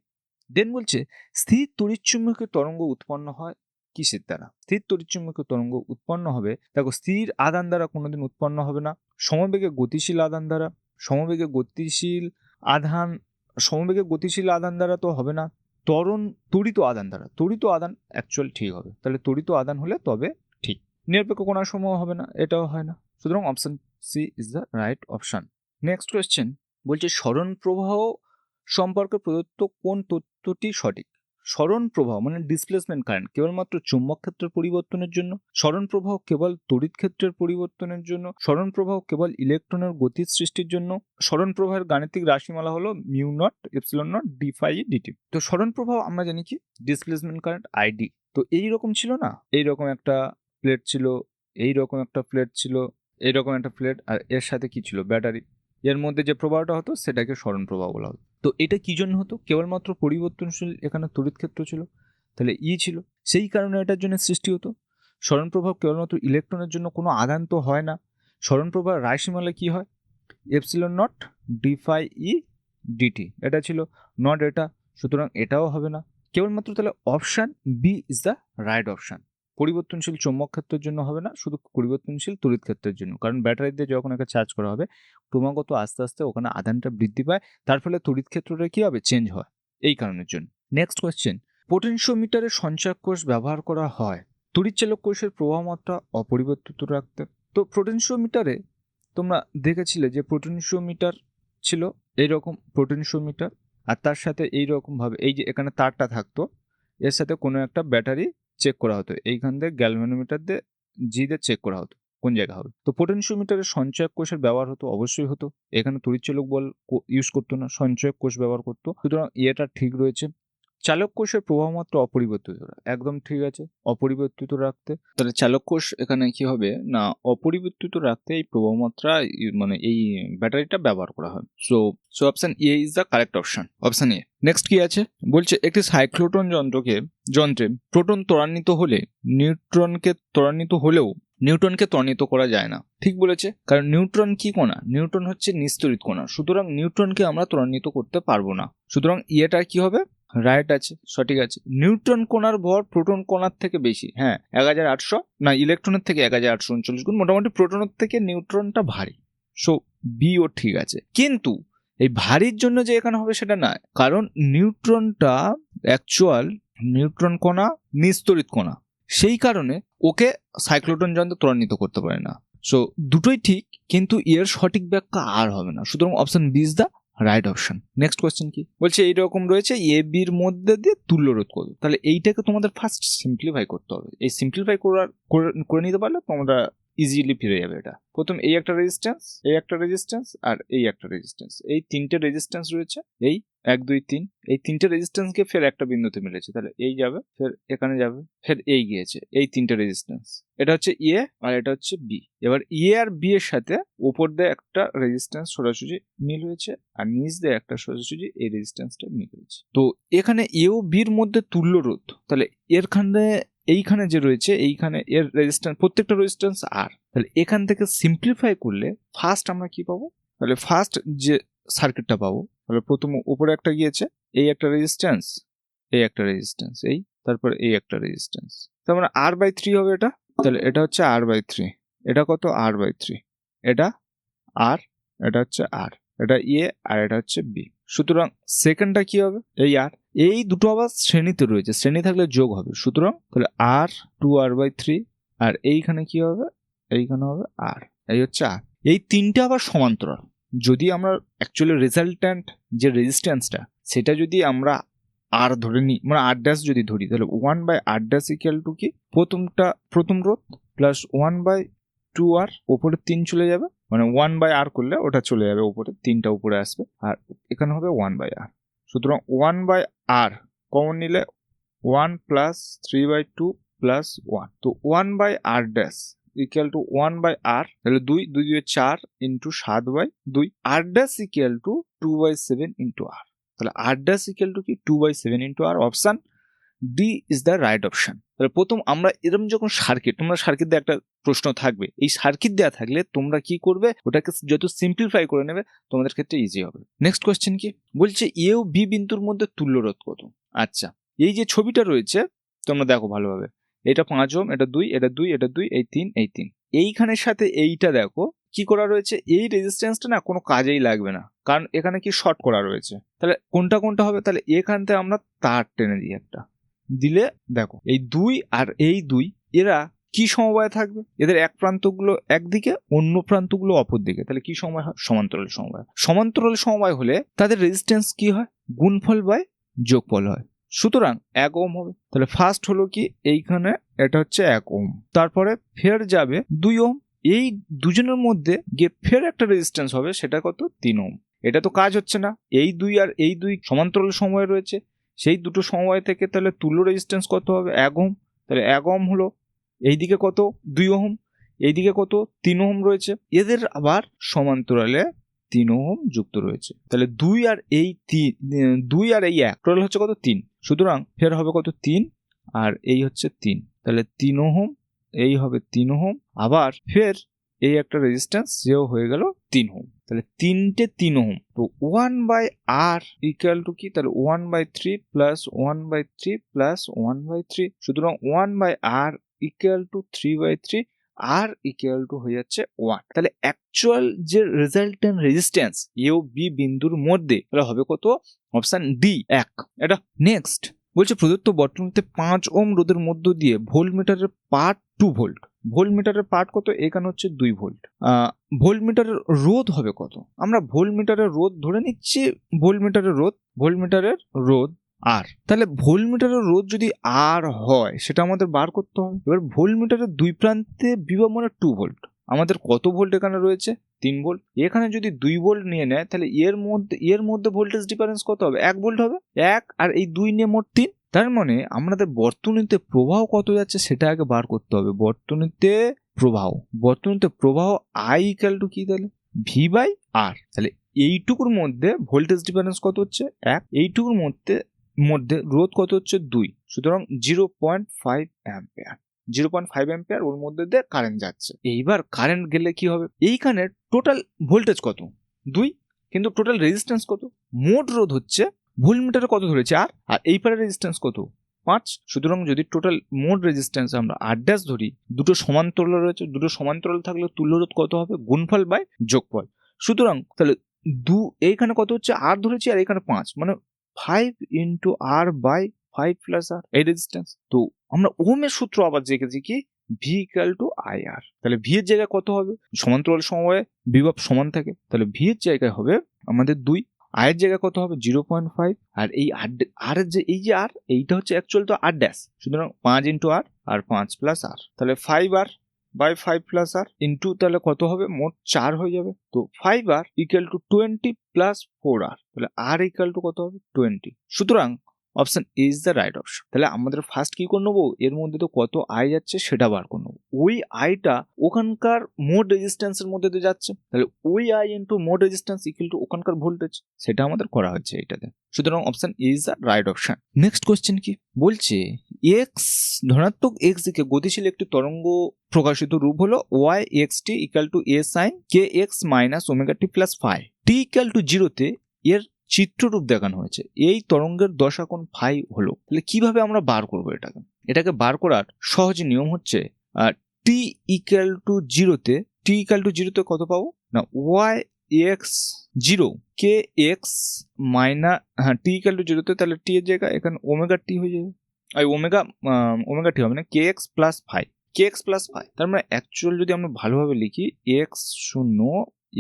দেন বলছে স্থির তড়িৎচুম্বকীয় তরঙ্গ উৎপন্ন হয় কিসের দ্বারা? স্থির তড়িৎচুম্বকীয় তরঙ্গ উৎপন্ন হবে, দেখো স্থির আধান দ্বারা কোনোদিন উৎপন্ন হবে না, সমবেগে গতিশীল আধান দ্বারা, সমবেগে গতিশীল আধান দ্বারা তো হবে না, তড়িৎ আধান অ্যাকচুয়াল ঠিক হবে, তাহলে তড়িৎ আধান হলে তবে ঠিক। নিরপেক্ষ কণার সমূহ হবে না, এটাও হয় না, সুতরাং option C is the right option. Next question বলছে সরণ প্রবাহ সম্পর্কে প্রদত্ত কোন তথ্যটি সঠিক? সরণ প্রবাহ মানে ডিসপ্লেসমেন্ট কারেন্ট কেবলমাত্র চুম্বক ক্ষেত্রের পরিবর্তনের জন্য, সরণ প্রবাহ কেবল তড়িৎ ক্ষেত্রের পরিবর্তনের জন্য, সরণ প্রবাহ কেবল ইলেকট্রনের গতির সৃষ্টির জন্য, সরণ প্রবাহের গাণিতিক রাশিমালা হলো mu naught epsilon naught D phi dt. তো সরণ প্রবাহ আমরা জানি কি ডিসপ্লেসমেন্ট কারেন্ট আইডি। তো এই রকম ছিল না, এইরকম একটা প্লেট ছিল, এইরকম একটা প্লেট ছিল, এইরকম একটা প্লেট, আর এর সাথে কি ছিল ব্যাটারি, এর মধ্যে যে প্রবাহটা হতো সেটাকে সরণ প্রবাহ বলা হতো। তো এটা কি জন্য হতো? কেবলমাত্র পরিবর্তনশীল এখানে তড়িৎ ক্ষেত্র ছিল, তাহলে ছিল, সেই কারণে এটার জন্য সৃষ্টি হতো। সরণ প্রবাহ কেবলমাত্র ইলেকট্রনের জন্য, কোনো আদান তো হয় না। সরণ প্রবাহ রাশিমালা কি হয়? এপসিলন নট ডি ফাই ই ডিটি, এটা ছিল নট এটা, সুতরাং এটাও হবে না। কেবলমাত্র তাহলে option B is the right option. পরিবর্তনশীল চৌম্বক ক্ষেত্রের জন্য হবে না, শুধু পরিবর্তনশীল তড়িৎ ক্ষেত্রের জন্য, কারণ ব্যাটারি দিয়ে যখন একে চার্জ করা হবে ক্রমাগত আস্তে আস্তে ওখানে আধানটা বৃদ্ধি পায়, তার ফলে তড়িৎ ক্ষেত্রটা কি হবে চেঞ্জ হয়, এই কারণের জন্য। নেক্সট কোয়েশ্চেন, পোটেনশিওমিটারে সঞ্চয়ক কোষ ব্যবহার করা হয় তড়িৎচালক কোষের প্রবাহ মাত্রা অপরিবর্তিত রাখতে। তো পোটেনশিওমিটারে তোমরা দেখেছিলে যে পোটেনশিওমিটার ছিল এইরকম পোটেনশিওমিটার, আর তার সাথে এইরকম ভাবে এই যে এখানে তারটা থাকতো, এর সাথে কোনো একটা ব্যাটারি চেক করা হতো, এইখান দিয়ে গ্যালভানোমিটার দিয়ে জি দিয়ে চেক করা হতো কোন জায়গা হবে। তো পোটেনশিওমিটারের সঞ্চয়ক কোষের ব্যবহার হতো, অবশ্যই হতো, এখানে তড়িৎচালক বল ইউজ করতো না, সঞ্চয়ক কোষ ব্যবহার করতো, সুতরাং এটা ঠিক রয়েছে। চালক কোষের প্রবাহ মাত্রা অপরিবর্তিত, একদম ঠিক আছে, অপরিবর্তিত রাখতে, তাহলে চালক কোষ এখানে কি হবে না অপরিবর্তিত রাখতে এই প্রবাহ মাত্রা মানে এই ব্যাটারিটা ব্যবহার করা হয়। So option A is the correct option, option A. Next কি আছে বলছে, একটি সাইক্লোট্রন যন্ত্রে প্রোটন ত্বরান্বিত হলে নিউট্রনকে ত্বরান্বিত করা যায় না। ঠিক বলেছে, কারণ নিউট্রন কি কণা? নিউট্রন হচ্ছে নিস্তড়িত কণা, সুতরাং নিউট্রনকে আমরা ত্বরান্বিত করতে পারবো না, সুতরাং এটা কি হবে রাইট আছে, সঠিক আছে। নিউট্রন কণার ভর প্রোটন কণার থেকে বেশি, হ্যাঁ 1800 না, ইলেকট্রনের থেকে 1839 গুণ, মোটামুটি প্রোটনের থেকে নিউট্রনটা ভারী, সো বিও ঠিক আছে। কিন্তু এই ভারীর জন্য যে এখানে হবে সেটা না, কারণ নিউট্রনটা নিউট্রন কণা নিস্তড়িত কণা, সেই কারণে ওকে সাইক্লোট্রন যন্ত্র ত্বরান্বিত করতে পারে না। সো দুটোই ঠিক, কিন্তু এর সঠিক ব্যাখ্যা আর হবে না, সুতরাং option B is the right option. Next question কি বলছে, এইরকম রয়েছে এ বির মধ্যে দিয়ে তুল্য রোধ করবে, তাহলে এইটাকে তোমাদের ফার্স্ট সিম্পলিফাই করতে হবে, এই সিম্পলিফাই করে নিতে পারলে তোমরা ইজিলি ফিরে যাবে। এটা প্রথম এই একটা রেজিস্ট্যান্স আর এই একটা রেজিস্ট্যান্স, এই তিনটে রেজিস্ট্যান্স রয়েছে, এই 1 2 3, এই তিনটে রেজিস্ট্যান্সকে ফের একটা বিন্দুতে মিলেছে, তাহলে এই যাবে, ফের এখানে যাবে, ফের এই গিয়েছে, এই তিনটে রেজিস্ট্যান্স, এটা হচ্ছে এ আর এটা হচ্ছে বি। এবার এ আর বি এর সাথে উপর দিয়ে একটা রেজিস্ট্যান্স সোজাসুজি মিল হয়েছে, আর নিচ দিয়ে একটা সোজাসুজি এই রেজিস্ট্যান্সটা মিল হয়েছে। তো এখানে এ ও বির মধ্যে তুল্য রোধ, তাহলে এইখানে যে রয়েছে এইখানে এর রেজিস্ট্যান্স, প্রত্যেকটা রেজিস্ট্যান্স আর, তাহলে এখান থেকে সিম্পলিফাই করলে ফার্স্ট আমরা কি পাবো, তাহলে ফার্স্ট যে সার্কিটটা পাবো, তাহলে প্রথম উপরে একটা গিয়েছে, এই একটা রেজিস্ট্যান্স, এই একটা রেজিস্ট্যান্স, এই তারপর এই একটা রেজিস্ট্যান্স, তার মানে R/3 হবে এটা, তাহলে এটা হচ্ছে R/3, এটা কত R/3, এটা আর, এটা হচ্ছে আর, এটা এ আর এটা হচ্ছে বি, সুতরাং সেকেন্ডটা কি হবে এই আর, এই দুটো আবার শ্রেণীতে রয়েছে, শ্রেণী থাকলে যোগ হবে, সুতরাং তাহলে আর 2R/3, আর এইখানে কি হবে, এইখানে হবে আর, এই হচ্ছে আর, এই তিনটে আবার সমান্তরাল। যদি আমরা অ্যাকচুয়ালি রেজাল্ট্যান্ট যে রেজিস্ট্যান্সটা সেটা যদি আমরা আর ধরে নিই, মানে R' যদি ধরি, তাহলে 1/R' ইকুয়াল টু কি, প্রথম রোধ প্লাস 1/2R, ওপরে 3 চলে যাবে, মানে 1/R করলে ওটা চলে যাবে উপরে, 3টা উপরে আসবে, আর এখানে হবে 1/R, সুতরাং 1/R কমন নিলে 1 প্লাস 3/2 প্লাস 1, তো 1/R' ইকুয়াল টু 1/R, তাহলে 2 2 4 into 7/2, R' equal to 2/7 into R, তাহলে r ড্যাশ ইকুয়াল টু কি 2/7 into r, option D is the right option. তাহলে প্রথম আমরা এরকম যখন সার্কিট, তোমরা সার্কিট দিয়ে একটা প্রশ্ন থাকবে, এই সার্কিট দেওয়া থাকলে তোমরা কি করবে, ওটাকে যত সিম্পলিফাই করে নেবে তোমাদের ক্ষেত্রে ইজি হবে। নেক্সট কোয়েশ্চেন কি বলছে, এ ও বি বিন্দুর মধ্যে তুল্য রোধ কত? আচ্ছা, এই যে ছবিটা রয়েছে তোমরা দেখো ভালোভাবে, এটা 5 ওহম, এটা 2, এটা 2, এটা 2, এই 3, এই 3, এইখানের সাথে এইটা দেখো কি করা রয়েছে, এই রেজিস্ট্যান্সটা না কোনো কাজেই লাগবে না, কারণ এখানে কি শর্ট করা রয়েছে। তাহলে কোনটা কোনটা হবে, তাহলে এখান থেকে আমরা তার টেনে দিই একটা, দিলে দেখো এই 2 আর এই 2 এরা কি সমবায় থাকবে, এদের এক প্রান্তগুলো একদিকে, অন্য প্রান্তগুলো অপর দিকে, তাহলে কি সমবায় হয়, সমান্তরাল সমবায়। সমান্তরাল সমবায় হলে তাদের রেজিস্ট্যান্স কি হয়, গুণফল বাই যোগফল হয়, সুতরাং 1 ওহম হবে। তাহলে ফার্স্ট হলো কি, এইখানে এটা হচ্ছে 1 ওহম, তারপরে ফের যাবে 2 ওহম, এই দুজনের মধ্যে গিয়ে ফের একটা রেজিস্ট্যান্স হবে, সেটা কত, 3 ওহম। এটা তো কাজ হচ্ছে না, এই 2 আর এই 2 সমান্তরাল সমবায় রয়েছে, সেই দুটো সমবায় থেকে তাহলে তুল্য রেজিস্ট্যান্স কত হবে, 1 ওহম। তাহলে 1 ওহম হলো, এইদিকে কত, 2 ওহম, এইদিকে কত, 3 ওহম রয়েছে, এদের আবার সমান্তরালে 3 ওহম যুক্ত রয়েছে। তাহলে 2 আর এই 2 আর এই 1 টোটাল হচ্ছে কত, 3, সুতরাং ফের হবে কত, 3, আর এই হচ্ছে 3, তাহলে 3 ওহম, এই হবে 3 ওহম, আবার ফের এই একটা রেজিস্ট্যান্স যেও হয়ে গেল 3 ওহম, তাহলে 3 ওহম। তো 1/r ইকুয়াল টু কি, তাহলে 1/3 প্লাস 1/3 প্লাস 1/3, সুতরাং 1/r equal to 3/3, R equal to হয়ে যাচ্ছে 1। তাহলে অ্যাকচুয়াল যে রেজাল্টেন্ট রেজিস্ট্যান্স এ ও বি বিন্দুর মধ্যে তাহলে হবে কত, অপশন ডি 1। এটা নেক্সট বলছে, প্রদত্ত বর্তনীতে 5 ওহম রোধের মধ্য দিয়ে ভোল্টমিটারের পার্ট 2 ভোল্ট, ভোল্টমিটারের পার্ট কত, এখানে হচ্ছে 2 ভোল্ট, ভোল্টমিটারের রোধ হবে কত, আমরা ভোল্টমিটারের রোধ ধরে নিচ্ছি, ভোল্টমিটারের রোধ আর, তাহলে ভোল্টমিটারের রোধ যদি আর হয় সেটা আমাদের বার করতে হবে। এবার ভোল্টমিটারের দুই প্রান্তে বিভব মানে 2 ভোল্ট, আমাদের কত ভোল্ট এখানে রয়েছে, 3 ভোল্ট, এখানে যদি 2 ভোল্ট নিয়ে নেয় তাহলে এর মধ্যে ভোল্টেজ ডিফারেন্স কত হবে, 1 ভোল্ট হবে, 1 আর এই 2 নিয়ে মোট 3, তার মানে আমাদের বর্তনীতে প্রবাহ কত যাচ্ছে সেটা আগে বার করতে হবে। বর্তনীতে প্রবাহ আই ইকুয়াল টু কি, তাহলে ভি বাই আর, তাহলে এইটুকুর মধ্যে ভোল্টেজ ডিফারেন্স কত হচ্ছে 1, এইটুকুর মধ্যে রোধ কত হচ্ছে 2, সুতরাং 0.5 অ্যাম্পিয়ার, 0.5 অ্যাম্পিয়ার ওর মধ্যে দিয়ে কারেন্ট যাচ্ছে। এইবার কারেন্ট গেলে কি হবে, এইখানে টোটাল ভোল্টেজ কত 2, কিন্তু টোটাল রেজিস্ট্যান্স কত, মোট রোধ হচ্ছে ভোল্টমিটারে কত ধরেছে আর এই পারে রেজিস্ট্যান্স কত 5, সুতরাং যদি টোটাল মোট রেজিস্ট্যান্স আমরা r ড্যাশ ধরি, দুটো সমান্তরাল রয়েছে, দুটো সমান্তরাল থাকলে তুল্য রোধ কত হবে, গুণফল বাই যোগফল, সুতরাং তাহলে এইখানে কত হচ্ছে r ধরেছি আর এখানে 5, মানে 5 into r by 5 plus r, এই রেজিস্ট্যান্স। তো আমরা ওহমের সূত্র আবার দেখেছি কি, V equal to I R, তাহলে ভি এর জায়গায় কত হবে, সমান্তরাল সময়ে বিভব সমান থাকে, তাহলে ভি এর জায়গায় হবে আমাদের 2, আয়ের জায়গায় কত হবে 0.5, আর এই আর এর যে এই যে আর, এইটা হচ্ছে অ্যাকচুয়াল তো আর ড্যাশ, সুতরাং 5 ইন্টু আর 5 প্লাস আর, তাহলে 5r by 5 plus R into, তাহলে কত হবে, মোট 4 হয়ে যাবে। তো 5r equal to 20 plus 4r, তাহলে আর ইকুয়াল টু কত হবে 20, সুতরাং option is the right option. তাহলে আমাদের ফার্স্ট কি করে নেবো, এর মধ্যে তো কত আই যাচ্ছে সেটা বার করে নেবো, ওই আইটা ওখানকার মোট রেজিস্ট্যান্সের মধ্যে দিয়ে যাচ্ছে, তাহলে ওই আই ইন্টু মোট রেজিস্ট্যান্স ইকুয়াল টু ওখানকার ভোল্টেজ, সেটা আমাদের করা হচ্ছে এইটাতে, সুতরাং option is the right option. Next question কি বলছে, এক্স ধনাত্মক এক্স দিকে গতিশীল একটি তরঙ্গ প্রকাশিত রূপ হলো Y X T equal to A sine K X minus omega T plus phi, T equal to 0-তে এর চিত্ররূপ দেখানো হয়েছে, এই তরঙ্গের দশাকোণ ফাই হলো। তাহলে কিভাবে আমরা বার করবো এটাকে বার করার সহজ নিয়ম হচ্ছে, টি ইকুয়াল টু 0-তে কত পাবো না, Y X 0 K X minus, T equal to 0-তে, তাহলে টি এর জায়গায় এখানে ওমেগা টি হয়ে যাবে, ওমেগা টি হবে না, কে এক্স প্লাস ফাই, তার মানে অ্যাকচুয়াল যদি আমরা ভালোভাবে লিখি, এক্স 0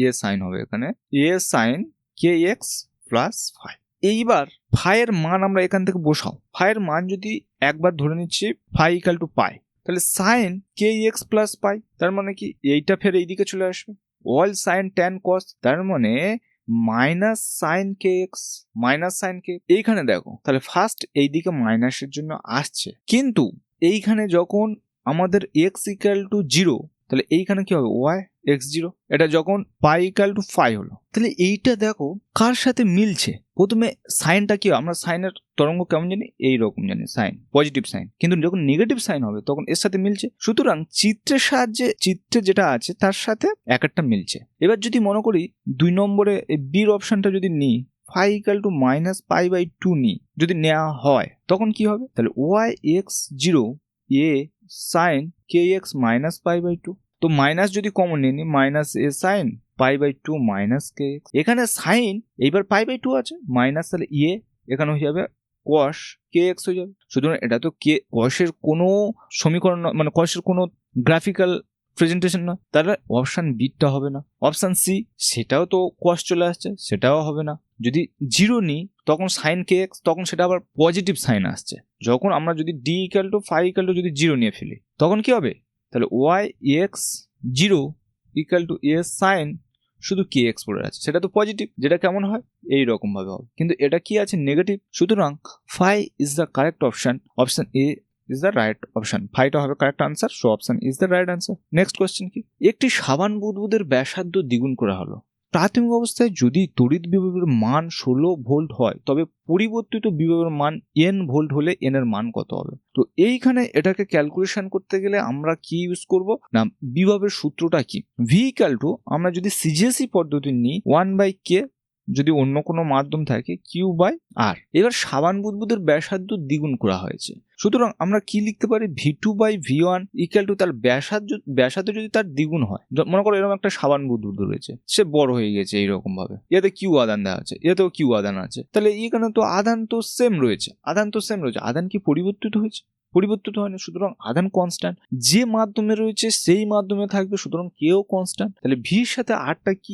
এ সাইন হবে, এখানে এ sine K x plus phi. এইবার ফাইয়ের মান আমরা এখান থেকে বসাও, ফাইয়ের মান যদি একবার ধরে নিচ্ছি ফাই ইকুয়াল টু পাই, তাহলে সাইন কে এক্স প্লাস পাই, তার মানে কি এইটা ফের এইদিকে চলে আসবে, অল সাইন ট্যান কস, তার মানে মাইনাস সাইন কে এক্স, এইখানে দেখো তাহলে ফার্স্ট এইদিকে মাইনাসের জন্য আসছে, কিন্তু এইখানে যখন আমাদের এক্স ইকুয়াল টু 0, তাহলে এইখানে কি হবে ওয়াই x0, এটা যখন পাই ইকুয়াল টু 5 হলো, তাহলে এইটা দেখো কার সাথে মিলছে। প্রথমে সাইনটা কি, আমরা সাইনের তরঙ্গ কেমন জানি, এইরকম জানি সাইন, পজিটিভ সাইন, কিন্তু যখন নেগেটিভ সাইন হবে তখন এর সাথে মিলছে। সুতরাং চিত্রের সাহায্যে চিত্রে যেটা আছে তার সাথে এক একটা মিলছে। এবার যদি মনে করি 2 নম্বরে এই বির অপশনটা যদি নিই, phi equal to minus pi by 2 নিই, যদি নেওয়া হয় তখন কি হবে, তাহলে Y X zero A sine K X minus pi by 2। তো মাইনাস যদি কমন নিয়ে নিই, minus A sine pi by 2 minus K X, এখানে সাইন এইবার পাই বাই 2 আছে, মাইনাস তাহলে ইয়ে এখানে হয়ে যাবে কস কে এক্স হয়ে যাবে। সুতরাং এটা তো কে কসের কোনো সমীকরণ, মানে কসের কোনো গ্রাফিক্যাল প্রেজেন্টেশন নয়, তাহলে অপশান বিটা হবে না। অপশান সি, সেটাও তো কস চলে আসছে, সেটাও হবে না। যদি 0 নিই তখন সাইন কে এক্স, তখন সেটা আবার পজিটিভ সাইন আসছে। যখন আমরা যদি D equal to phi equal to যদি 0 নিয়ে ফেলি তখন কি হবে, তাহলে Y X zero equal to A sine শুধু কে এক্স পড়ে আছে, সেটা তো পজিটিভ, যেটা কেমন হয় এইরকম ভাবে হবে, কিন্তু এটা কি আছে নেগেটিভ। সুতরাং phi is the correct option, option A is the right option, ফাইটা হবে correct answer, so option is the right answer. Next question কি, একটি সাবান বুদবুদের ব্যাসার্ধ দ্বিগুণ করা হলো। প্রাথমিক অবস্থায় যদি তড়িৎ বিভবের মান 16 ভোল্ট হয় তবে পরিবর্তিত বিভবের মান n ভোল্ট হলে n এর মান কত হবে। তো এইখানে এটাকে ক্যালকুলেশন করতে গেলে আমরা কি ইউজ করব না, বিভবের সূত্রটা কি, ভি ইকুয়াল টু, আমরা যদি সিজিএসি পদ্ধতি নিই 1/k, যদি অন্য কোনো মাধ্যম থাকে কিউ বাই আর। এবার সাবান বুদবুদের ব্যাসার্ধ দ্বিগুণ করা হয়েছে, সুতরাং আমরা কি লিখতে পারি, v2/v1 ইকুয়াল টু তার ব্যাসার্ধ যদি তার দ্বিগুণ হয়, মনে করো এরকম একটা সাবান বুদবুদ রয়েছে, সে বড় হয়ে গেছে এইরকম ভাবে, এতে কিউ আদান দেওয়া আছে, এতেও কিউ আদান আছে, তাহলে এখানে তো আদান তো সেম রয়েছে, আদান কি পরিবর্তিত হয়েছে, পরিবর্তিত হয় না, সুতরাং আদান কনস্ট্যান্ট, যে মাধ্যমে রয়েছে সেই মাধ্যমে থাকবে, সুতরাং কেও কনস্ট্যান্ট। তাহলে ভির সাথে আরটা কি,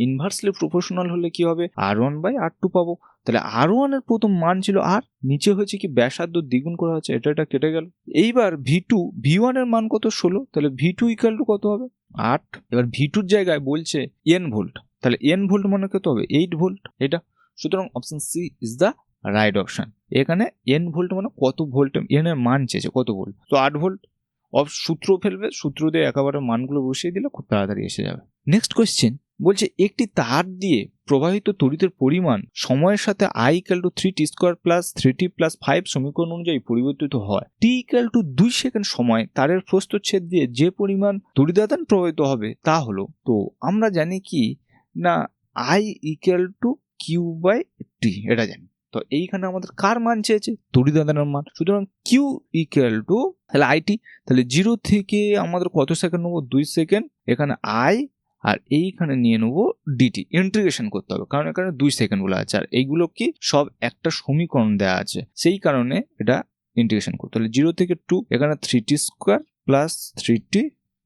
ইনভার্সলি প্রপোর্শনাল হলে কি হবে, r1/r2 পাবো। তাহলে r1 এর প্রথম মান ছিল r, নিচে হয়েছে কি ব্যাসার্ধ দ্বিগুণ করা হচ্ছে, এটা কেটে গেল। এইবার v1 এর মান কত 16, তাহলে v2 ইকুয়াল টু কত হবে 8। এবার v2 এর জায়গায় বলছে n ভোল্ট, তাহলে n ভোল্ট মানে কত হবে 8 ভোল্ট এটা, সুতরাং option C is the right option. এখানে n ভোল্ট মানে কত ভোল্ট, n এর মান চেয়েছে কত ভোল্ট, তো 8 ভোল্ট। সূত্র ফেলবে, সূত্র দিয়ে একেবারে মানগুলো বসিয়ে দিলে খুব তাড়াতাড়ি এসে যাবে। নেক্সট কোয়েশ্চেন বলছে, একটি তার দিয়ে প্রবাহিত তড়িতের পরিমাণ সময়ের সাথে i equal two 3t² plus 3t plus 5 সমীকরণ অনুযায়ী পরিবর্তিত হয়। t ইকুয়াল টু 2 সেকেন্ড সময় তারের প্রস্থচ্ছেদ দিয়ে যে পরিমাণ তড়িদাদান প্রবাহিত হবে তা হলো, তো আমরা জানি কি না i equal to Q by T, এটা জানি। তো এইখানে আমাদের কার মান চেয়েছে, তড়িদাদানের মান, সুতরাং কিউ ইকুয়াল টু তাহলে আইটি, তাহলে 0 থেকে আমাদের কত সেকেন্ড নেবো 2 সেকেন্ড, এখানে আই আর এইখানে নিয়ে নেবো ডিটি, ইন্টিগ্রেশন করতে হবে কারণ এখানে 2 সেকেন্ড বলা আছে, আর এইগুলো কি সব একটা সমীকরণ দেওয়া আছে, সেই কারণে এটা ইন্টিগ্রেশন করতে হলে 0 থেকে 2, এখানে 3t² প্লাস 3t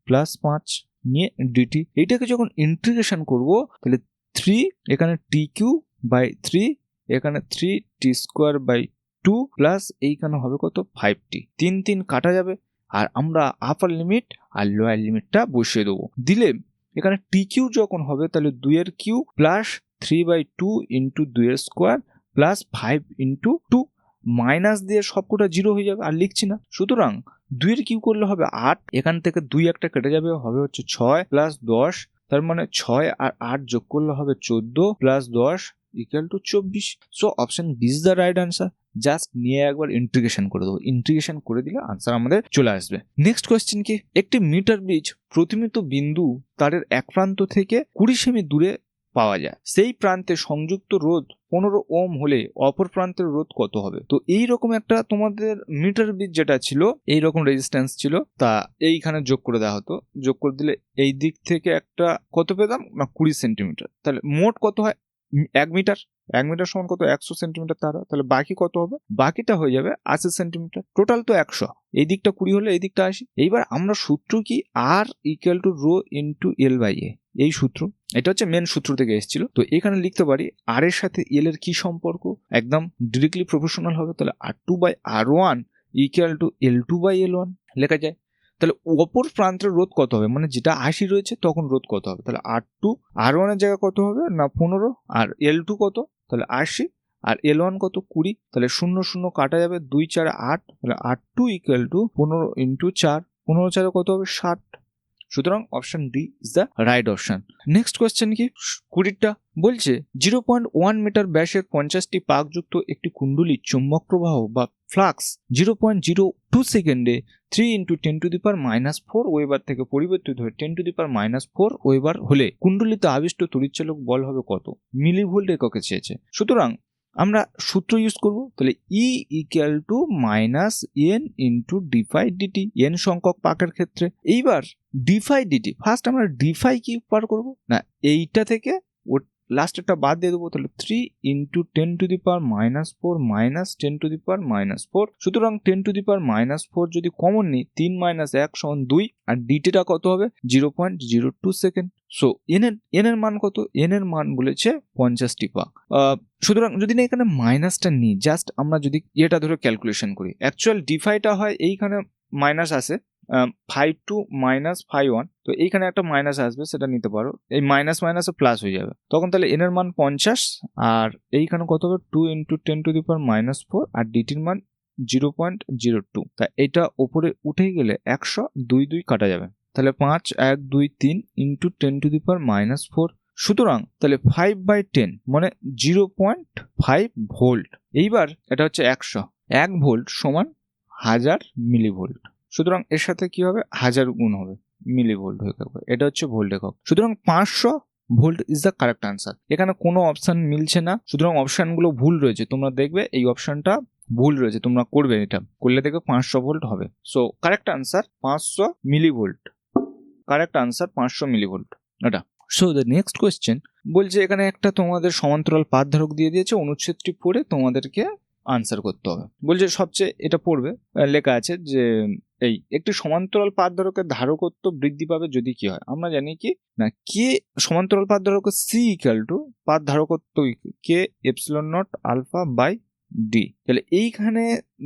প্লাস 5 নিয়ে ডিটি, এইটাকে যখন ইন্টিগ্রেশন করব তাহলে 3 এখানে t³/3, এখানে 3t²/2 প্লাস এইখানে হবে কত 5t, 3 কাটা যাবে, আর আমরা আপার লিমিট আর লোয়ার লিমিটটা বসিয়ে দেবো, দিলে এখানে tq যখন হবে তাহলে 2 এর কিউ প্লাস 3/2 ইন্টু 2 এর স্কোয়ার প্লাস 5 ইন্টু 2, মাইনাস দিয়ে সবকটা 0 হয়ে যাবে, আর লিখছি না, সুতরাং 2 এর কিউ করলে হবে 8, এখান থেকে 2 একটা কেটে যাবে, হবে হচ্ছে 6 প্লাস 10, তার মানে 6 আর 8 যোগ করলে হবে 14 plus 10 equal to 24। So option B is the right answer. Just নিয়ে একবার ইন্টিগ্রেশন করে দেবো, ইন্টিগ্রেশন করে দিলে আনসার আমাদের চলে আসবে। নেক্সট কোয়েশ্চেন কি, একটি মিটার ব্রিজ প্রতিমিত বিন্দু তারের এক প্রান্ত থেকে 20 সেমি দূরে পাওয়া যায়, সেই প্রান্তে সংযুক্ত রোধ 15 ওহম হলে অপর প্রান্তের রোধ কত হবে। তো এইরকম একটা তোমাদের মিটার ব্রিজ যেটা ছিল এইরকম রেজিস্ট্যান্স ছিল, তা এইখানে যোগ করে দেওয়া হতো, যোগ করে দিলে এই দিক থেকে একটা কত পেতাম না 20 সেন্টিমিটার, তাহলে মোট কত হয় 1 মিটার, 1 মিটার সমান কত 100 সেন্টিমিটার তার, তাহলে বাকি কত হবে, বাকিটা হয়ে যাবে 80 সেন্টিমিটার, টোটাল তো 100, এই দিকটা 20 হলে এই দিকটা 80। এইবার আমরা সূত্র কি R equal to rho into L by A, এই সূত্র, এটা হচ্ছে মেন সূত্র থেকে এসেছিল, তো এখানে লিখতে পারি আর এর সাথে এল এর কি সম্পর্ক, একদম ডিরেক্টলি প্রপোর্শনাল হবে, তাহলে R2/R1 ইকুয়াল টু L2/L1 লেখা যায়। তাহলে অপর প্রান্তের রোধ কত হবে, মানে যেটা 80 রয়েছে তখন রোধ কত হবে, তাহলে R1 এর জায়গায় কত হবে না 15, আর L2 কত, তাহলে 80, আর L1 কত 20, তাহলে 0 0 কাটা যাবে, 2 4 8, তাহলে R2 ইকুয়াল টু 15 ইন্টু 4, 15 4 কত হবে 60, সুতরাং option D is the right option. Next question কি 20টা বলছে 0.1 মিটার ব্যাসের 50টি পাকযুক্ত একটি কুণ্ডলীর চুম্বক প্রবাহ বা ফ্লাক্স 0.02 সেকেন্ডে 3 × 10⁻⁻4 ওয়েবার থেকে পরিবর্তিত হয়ে 10⁻⁻4 ওয়েবার হলে কুণ্ডলীতে আবিষ্ট তড়িৎচালক বল হবে কত মিলিভোল্ট এককে চেয়েছে। সুতরাং আমরা সূত্র ইউজ করব, তাহলে E = -n × d∅dt, n সংখ্যক পাকের ক্ষেত্রে। এইবার d∅dt ফার্স্ট আমরা d∅ কি বার করব না, এইটা থেকে লাস্টেরটা বাদ দিয়ে দেবো, তাহলে 3 × 10⁻⁻4 - 10⁻⁻4। সুতরাং 10⁻⁻4 যদি কমন নিই 3 - 1 = 2 আর ডিটিটা কত হবে 0.02 সেকেন্ড। সো এন এর মান কত, এন এর মান বলেছে 50টি পাক। সুতরাং যদি না এখানে মাইনাসটা নিই, জাস্ট আমরা যদি এটা ধরে ক্যালকুলেশন করি, অ্যাকচুয়াল d∅টা হয় এইখানে মাইনাস আসে 5 - 5 তো এইখানে একটা মাইনাস আসবে, সেটা নিতে পারো, এই মাইনাস মাইনাসে প্লাস হয়ে যাবে, তখন তাহলে এন এর মান 50 আর এইখানে কত হবে 2 × 10⁻⁻4 আর ডিটির মান 0.02। তা এটা উপরে উঠে গেলে 100 2 কাটা যাবে, তাহলে 5 1 2 3 × 10⁻⁻4। সুতরাং তাহলে 5/10 মানে 0.5 ভোল্ট। এইবার এটা হচ্ছে 100, 1 ভোল্ট সমান 1000 মিলিভোল্ট। সুতরাং এর সাথে কি হবে 1000 গুণ হবে, মিলিভোল্ট হয়ে যাবে, এটা হচ্ছে ভোল্ট একক। সুতরাং 500 volt is the correct answer. এখানে কোনো অপশন মিলছে না, সুতরাং অপশনগুলো ভুল রয়েছে, তোমরা দেখবে এই অপশনটা ভুল রয়েছে, তোমরা করবে, এটা করলে দেখবে 500 ভোল্ট হবে। So correct answer 500 millivolt, correct answer 500 millivolt এটা। সো দ্য নেক্সট কোয়েশ্চেন বলছে এখানে একটা তোমাদের সমান্তরাল পাত ধারক দিয়ে দিয়েছে, অনুচ্ছেদটি পড়ে তোমাদেরকে আনসার করতে হবে। বলছে সবচেয়ে এটা পড়বে, লেখা আছে যে এই একটি সমান্তরাল পাত ধারকের ধারকত্ব বৃদ্ধি পাবে যদি কি হয়। আমরা জানি কি না কে সমান্তরাল পাত ধারকের C = পাত ধারকত্ব কে ε0 α/d। তাহলে এইখানে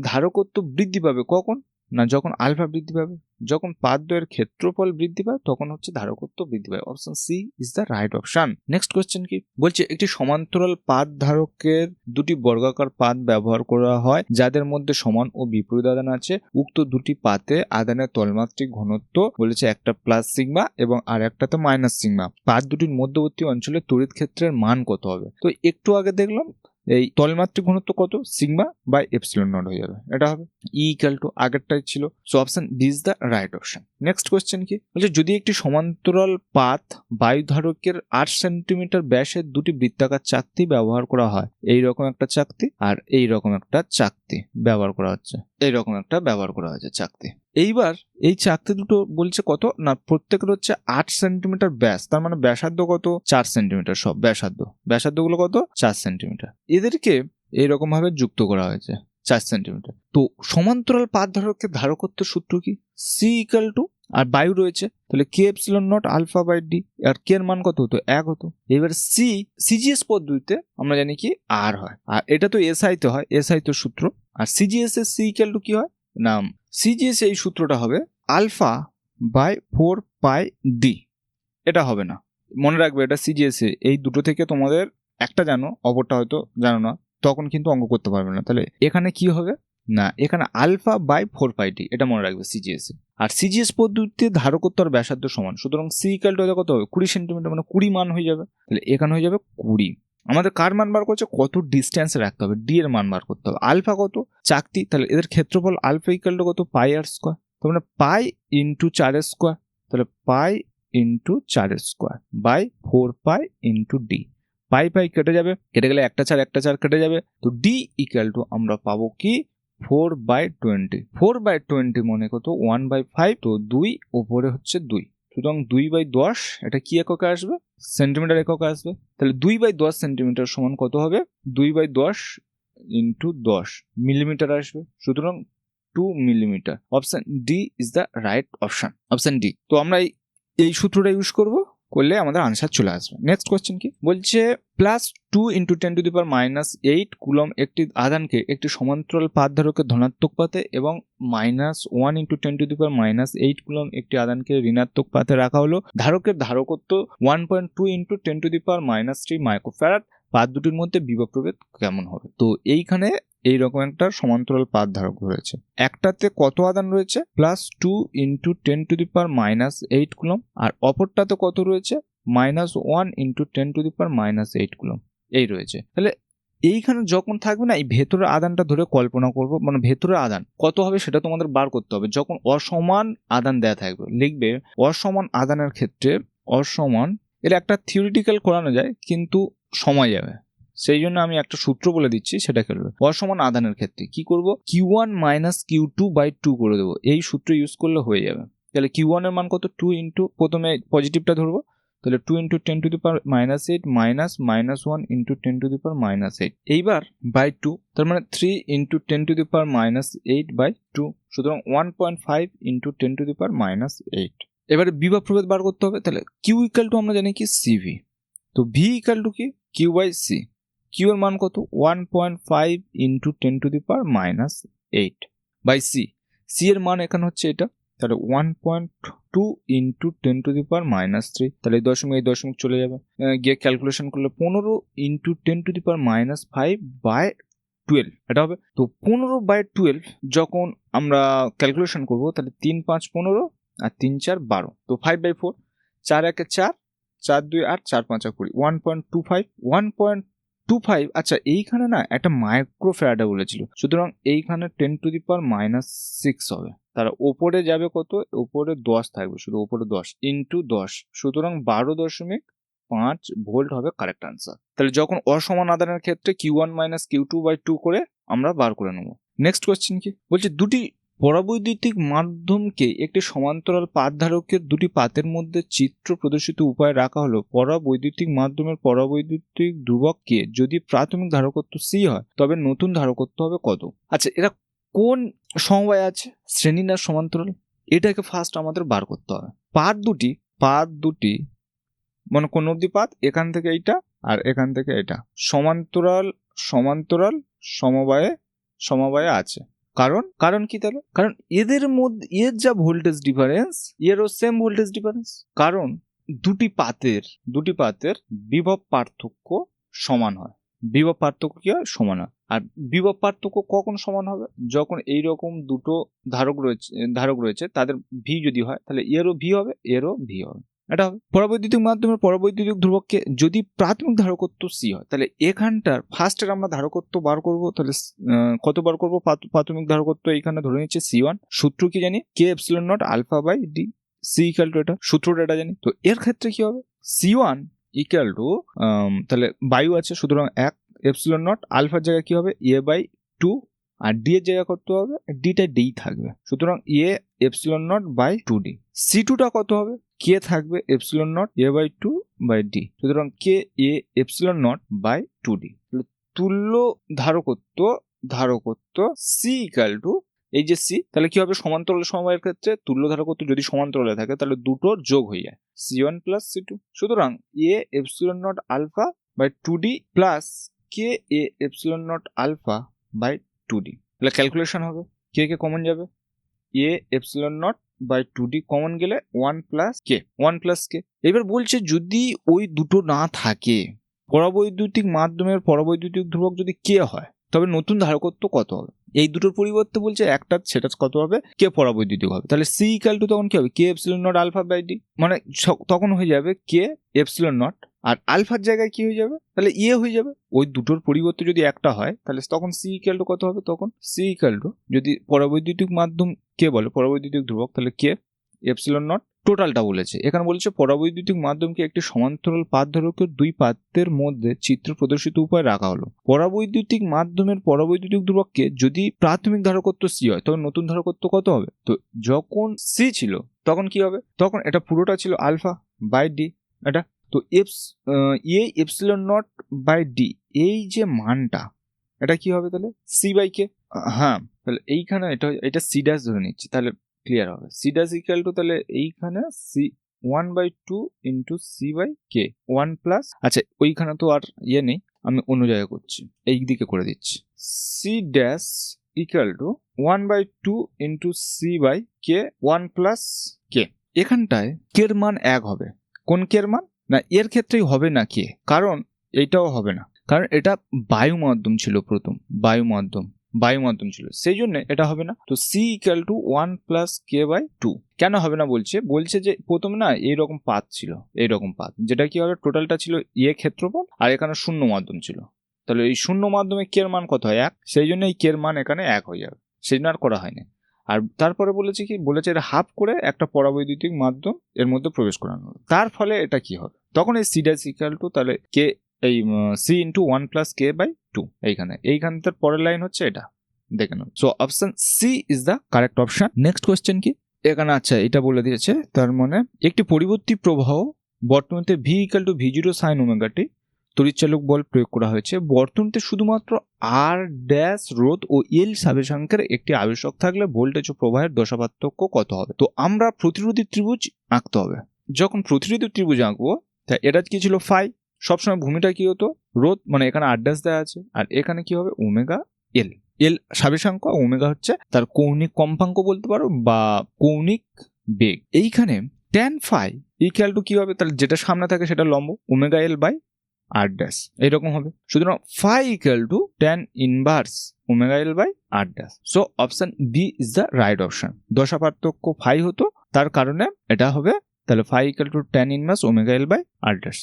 ধারকত্ব বৃদ্ধি পাবে কখন না, যখন আলফা বৃদ্ধি পাবে, যখন পাতদ্বয়ের ক্ষেত্রফল বৃদ্ধি পায় তখন হচ্ছে ধারকত্ব বৃদ্ধি পায়। Option C is the right option. Next question কি বলছে একটি সমান্তরাল পাত ধারকের দুটি বর্গাকার পাত ব্যবহার করা হয় যাদের মধ্যে সমান ও বিপরীত আদান আছে। উক্ত দুটি পাতে আদানের তলমাত্রিক ঘনত্ব বলেছে একটা +σ এবং আর একটাতে -σ। পাত দুটির মধ্যবর্তী অঞ্চলে তড়িৎ ক্ষেত্রের মান কত হবে। তো একটু আগে দেখলাম এই তলমাত্রিক ঘনত্ব কত σ/ε0 হয়ে যাবে, এটা হবে E = আগেরটাই ছিল। So option D is the right option. Next question কি বলছে যদি একটি সমান্তরাল পাত বায়ুধারকের 8 সেন্টিমিটার ব্যাসের দুটি বৃত্তাকার চাকতি ব্যবহার করা হয়, এইরকম একটা চাকতি আর এইরকম একটা চাকতি ব্যবহার করা হচ্ছে, এইরকম একটা ব্যবহার করা হয়েছে চাকতি। এইবার এই চাকতি দুটো বলছে কত না প্রত্যেকের হচ্ছে 8 সেন্টিমিটার ব্যাস, তার মানে ব্যাসার্ধ কত 4 সেন্টিমিটার, সব ব্যাসার্ধগুলো কত 4 সেন্টিমিটার। এদেরকে এইরকম ভাবে যুক্ত করা হয়েছে 4 সেন্টিমিটার। তো সমান্তরাল পাত ধারকের ধারকত্ব সূত্র কি C = আর বায়ু রয়েছে তাহলে k⁻0 α/d আর k এর মান কত হতো 1 হতো। এবার সিজিএস পদ্ধতিতে আমরা জানি কি আর হয়, আর এটা তো এসআই তে হয়, এসআই তো সূত্র। আর সিজিএস এর C = কি হয় না সিজিএস এই সূত্রটা হবে α/4πd, এটা হবে না, মনে রাখবে এটা সিজিএস এ এই দুটো থেকে তোমাদের একটা জানো অপরটা হয়তো জানো না, তখন কিন্তু অঙ্ক করতে পারবে না। তাহলে এখানে কি হবে না এখানে α/4πd, এটা মনে রাখবে সিজিএস এ। আর সিজিএস পদ্ধতিতে ধারকত্ব আর ব্যাসার্ধ সমান, সুতরাং C = কত হবে 20 সেন্টিমিটার, মানে 20 মান হয়ে যাবে। তাহলে এখানে হয়ে যাবে 20। আমাদের কার মান বার করছে কত ডিস্টেন্সে রাখতে হবে, ডি এর মান বার করতে হবে। আলফা কত চাকতি, তাহলে এদের ক্ষেত্রফল আলফা = কত πr², তার মানে পাই × 4² তাহলে পাই × 4²/4π × d। পাই কেটে যাবে, কেটে গেলে একটা 4 কেটে যাবে, তো d = আমরা পাবো কি 4/20। 4/20 মানে কত 1/5, তো 2 উপরে হচ্ছে 2, সুতরাং 2/10 এটা কি এককে আসবে সেন্টিমিটার এককে আসবে। তাহলে 2/10 সেন্টিমিটার সমান কত হবে 2/10 × 10 মিলিমিটার আসবে, সুতরাং 2 millimetre. Option D is the right option, option D. তো আমরা এই সূত্রটা ইউজ করব, করলে আমাদের আনসার চলে আসবে। নেক্সট কোয়েশ্চেন কি বলছে +2 × 10⁻8 কুলম একটি আধানকে একটি সমান্তরাল পাত ধারকের ধনাত্মক পাতে এবং -1 × 10⁻8 কুলম একটি আধানকে ঋণাত্মক পাতে রাখা হলো। ধারকের ধারকত্ব 1.2 × 10⁻³ মাইক্রোফ্যারাড। পাত দুটির মধ্যে বিভব প্রভেদ কেমন হবে। তো এইখানে এইরকম একটা সমান্তরাল পাত ধারক রয়েছে। একটাতে কত আদান রয়েছে? +2 × 10⁻⁻8 কুলম্ব, আর অপরটাতে কত রয়েছে? -1 × 10⁻⁻8 কুলম্ব এই রয়েছে। তাহলে এইখানে যখন থাকবে না, এই ভেতরের আদানটা ধরে কল্পনা করব, মানে ভেতরের আদান কত হবে সেটা তোমাদের বার করতে হবে। যখন অসমান আদান দেয়া থাকবে, লিখবে অসমান আদানের ক্ষেত্রে অসমান, এর একটা থিওরিটিক্যাল করানো যায় কিন্তু সময় যাবে, সেই জন্য আমি একটা সূত্র বলে দিচ্ছি, সেটা খেলবে। অসমান আদানের ক্ষেত্রে কি করব? Q1 - Q2/2 করে দেবো, এই সূত্র ইউজ করলে হয়ে যাবে। তাহলে Q1 এর মান কত? 2 × প্রথমে পজিটিভটা ধরবো, তাহলে 2 × 10⁻⁸ মাইনাস -1 × 10⁻⁸। এইবার বাই 2, তার মানে 3 × 10⁻⁸/2, সুতরাং 1.5 × 10⁻⁸। এবারে বিভব প্রভেদ বার করতে হবে। তাহলে Q = আমরা জানি কি CV, তো V = কি? Q/C। Q এর মান কত? 1.5 × 10⁻⁸/C। C এর মান এখানে হচ্ছে এটা, তাহলে 1.2 × 10⁻⁻3। তাহলে এই দশমিক চলে যাবে, গিয়ে ক্যালকুলেশন করলে 15 × 10⁻⁵/12 এটা হবে। তো 15/12 যখন আমরা ক্যালকুলেশন করব, তাহলে 3 × 5 = 15 আর 3 × 4 = 12, তো 5/4, 4 × 1 = 4, 4 × 2 = 8, 4 × 5 = 20, 1.25। আচ্ছা, এইখানে না একটা মাইক্রোফ্যারাডে বলেছিল, সুতরাং এইখানে 10⁻⁶ হবে। তারা ওপরে যাবে কত? ওপরে 10 থাকবে, শুধু ওপরে 10 × 10, সুতরাং 12.5 ভোল্ট হবে কারেক্ট আনসার। তাহলে যখন অসমান আদানের ক্ষেত্রে Q1 - Q2/2 করে আমরা বার করে নেব। নেক্সট কোয়েশ্চেন কি বলছে? দুটি পরাবৈদ্যুতিক মাধ্যমকে একটি সমান্তরাল পাত ধারকের দুটি পাতের মধ্যে চিত্র প্রদর্শিত উপায়ে রাখা হলো। পরাবৈদ্যুতিক মাধ্যমের পরাবৈদ্যুতিক ধ্রুবককে যদি প্রাথমিক ধারকত্ব C হয়, তবে নতুন ধারকত্ব হবে কত? আচ্ছা, এরা কোন সমবায় আছে? শ্রেণী না সমান্তরাল? এটাকে ফার্স্ট আমাদের বার করতে হবে। পাত দুটি মানে কোন অবধি পাত? এখান থেকে এইটা আর এখান থেকে এটা সমান্তরাল সমবায়ে আছে। কারণ কি তাহলে? কারণ এদের মধ্যে এর যা ভোল্টেজ ডিফারেন্স, এরও সেম ভোল্টেজ ডিফারেন্স। কারণ দুটি পাতের বিভব পার্থক্য সমান হয়। বিভব পার্থক্য কি হয়? সমান হয়। আর বিভব পার্থক্য কখন সমান হবে? যখন এইরকম দুটো ধারক রয়েছে তাদের ভি যদি হয়, তাহলে এরও ভি হবে, এরও ভি হবে। এটা হবে পরাবৈদ্যুতিক মাধ্যমের পরাবৈদ্যুতিক ধ্রুবককে যদি প্রাথমিক ধারকত্ব C হয়, তাহলে এখানটার ফার্স্টের আমরা ধারকত্ব বার করব। তাহলে কত বার করব? প্রাথমিক ধারকত্ব এইখানে ধরে নিচ্ছে C1। সূত্র কি জানি? K∈0 α/d। C = এটা, সূত্রটা এটা জানি। তো এর ক্ষেত্রে কি হবে? C1 = তাহলে বায়ু আছে, সুতরাং 1 ε0, আলফার জায়গায় কি হবে? A/2, আর ডি এর জায়গা করতে হবে, ডিটা ডি থাকবে, সুতরাং A∈0/2d। C2টা কত হবে? কে থাকবে ε0 A/2/d, সুতরাং K A∈0/2d। তুল্য ধারকত্ব C = এই যে C, তাহলে কি হবে? সমান্তরাল সমবায়ের ক্ষেত্রে তুল্য ধারকত্ব যদি সমান্তরালে থাকে, তাহলে দুটোর যোগ হয়ে যায়, C1 + C2। সুতরাং A∈0 α/2d plus K A∈0 α/2d। তাহলে ক্যালকুলেশন হবে, কে কমন যাবে, A∈0/2d কমন গেলে 1 + K। এবার বলছে যদি ওই দুটো না থাকে, পরাবৈদ্যুতিক মাধ্যমের পরাবৈদ্যুতিক ধ্রুবক যদি K হয়, তবে নতুন ধারকত্ব কত হবে? এই দুটোর পরিবর্তে বলছে একটা, সেটা কত হবে? K পরাবৈদ্যুতিক হবে। তাহলে C = তখন কি হবে? K∈0 α/d, মানে তখন হয়ে যাবে K∈0, আর আলফার জায়গায় কি হয়ে যাবে? তাহলে এ হয়ে যাবে। ওই দুটোর পরিবর্তে যদি একটা হয়, তাহলে তখন C = কত হবে? তখন C = যদি পরাবৈদ্যুতিক মাধ্যম কে বলে পরাবৈদ্যুতিক ধ্রুবক, তাহলে K∈0 টোটালটা বলেছে। এখানে বলেছে পরাবৈদ্যুতিক মাধ্যমকে একটি সমান্তরাল পাত ধারকের দুই পাতের মধ্যে চিত্র প্রদর্শিত উপায়ে রাখা হলো। পরাবৈদ্যুতিক মাধ্যমের পরাবৈদ্যুতিক ধ্রুবককে যদি প্রাথমিক ধারকত্ব C হয়, তখন নতুন ধারকত্ব কত হবে? তো যখন C ছিল তখন কি হবে? তখন এটা পুরোটা ছিল α/d। এটা তো A∈0/d এই যে মানটা, এটা কি হবে? তাহলে C/K। হ্যাঁ, তাহলে এইখানে এটা C' ধরে নিচ্ছি, তাহলে ক্লিয়ার হবে। C' = তাহলে এইখানে C1/2 × C/K 1 প্লাস, আচ্ছা ওইখানে তো আর নেই, আমি অন্য জায়গায় করছি, এই দিকে করে দিচ্ছি। C' = 1/2 × C/K 1 + K। এখানটায় K এর মান 1 হবে। কোন K এর মান? না, এর ক্ষেত্রেই হবে না K, কারণ এইটাও হবে না, কারণ এটা বায়ু মাধ্যম ছিল, প্রথম বায়ু মাধ্যম ছিল, সেই জন্য এটা হবে না। তো c equal to 1 plus K by 2 কেন হবে না বলছে যে প্রথমে না এইরকম পাত ছিল, এইরকম পাত, যেটা কি হবে টোটালটা ছিল ক্ষেত্রফল আর এখানে শূন্য মাধ্যম ছিল। তাহলে এই শূন্য মাধ্যমে কে এর মান কত হয় 1, সেই জন্য এই কে এর মান এখানে 1 হয়ে যাবে, সেই জন্য আর করা হয়নি। আর তারপরে বলেছে এটা হাফ করে একটা পরাবৈদ্যুতিক মাধ্যম এর মধ্যে প্রবেশ করানো হবে, তার ফলে এটা কি হবে, তখন এই সি ড্যাশ ইকুয়াল টু তাহলে কে এই C into 1 plus K by 2 এইখানে তার পরের লাইন হচ্ছে এটা, দেখে নাও। So option C is the correct option. Next question কি এখানে, আচ্ছা এটা বলে দিয়েছে, তার মানে একটি পরিবর্তী প্রবাহ বর্তনীতে ভি ইকুয়াল টু ভি0 সাইন ওমেগা টি তড়িৎচালক বল প্রয়োগ করা হয়েছে। বর্তনীতে শুধুমাত্র আর ড্যাশ রোধ ও এল স্বাবেশাঙ্কের একটি আবেশক থাকলে ভোল্টেজ ও প্রবাহের দশা পার্থক্য কত হবে? তো আমরা প্রতিরোধী ত্রিভুজ আঁকতে হবে। যখন প্রতিরোধী ত্রিভুজ আঁকবো, তা এটা কি ছিল ফাই, সবসময় ভূমিটা কি হতো রোধ, মানে এখানে আর ড্যাশ দেওয়া আছে, আর এখানে কি হবে ওমেগা এল, এল স্বাবেশাঙ্ক, ওমেগা হচ্ছে তার কৌণিক কম্পাঙ্ক বলতে পারো বা কৌণিক বেগ। এইখানে ট্যান ফাই ইকুয়াল টু কি হবে, তাহলে যেটা সামনে থাকে সেটা লম্ব, omega L by R dash এইরকম হবে। সুতরাং phi equal to tan inverse omega L by R dash. So option B is the right option. দশা পার্থক্য ফাই হতো, তার কারণে এটা হবে তাহলে phi equal to tan inverse omega L by R dash.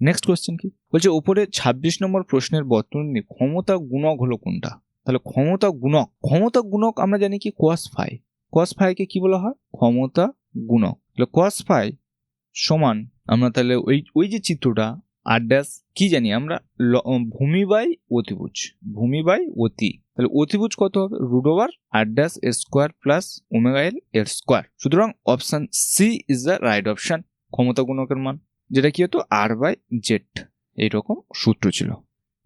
Next question কি বলছে, উপরে 26 নম্বর প্রশ্নের বর্তনী ক্ষমতা গুণক হলো কোনটা? তাহলে ক্ষমতা গুণক আমরা জানি কি কস ফাইকে কি বলা হয়, ক্ষমতা গুণক। তাহলে কস ফাই সমান আমরা তাহলে ওই যে চিত্রটা আর ড্যাশ কি জানি আমরা, ভূমি বাই অতি, তাহলে অতিভুজ কত হবে রুট ওভার আর ড্যাশ এর স্কোয়ার প্লাস ওমেগা এল এর স্কোয়ার। সুতরাং option C is the right option. ক্ষমতা গুণকের মান যেটা কি হতো আর বাই জেড, এইরকম সূত্র ছিল।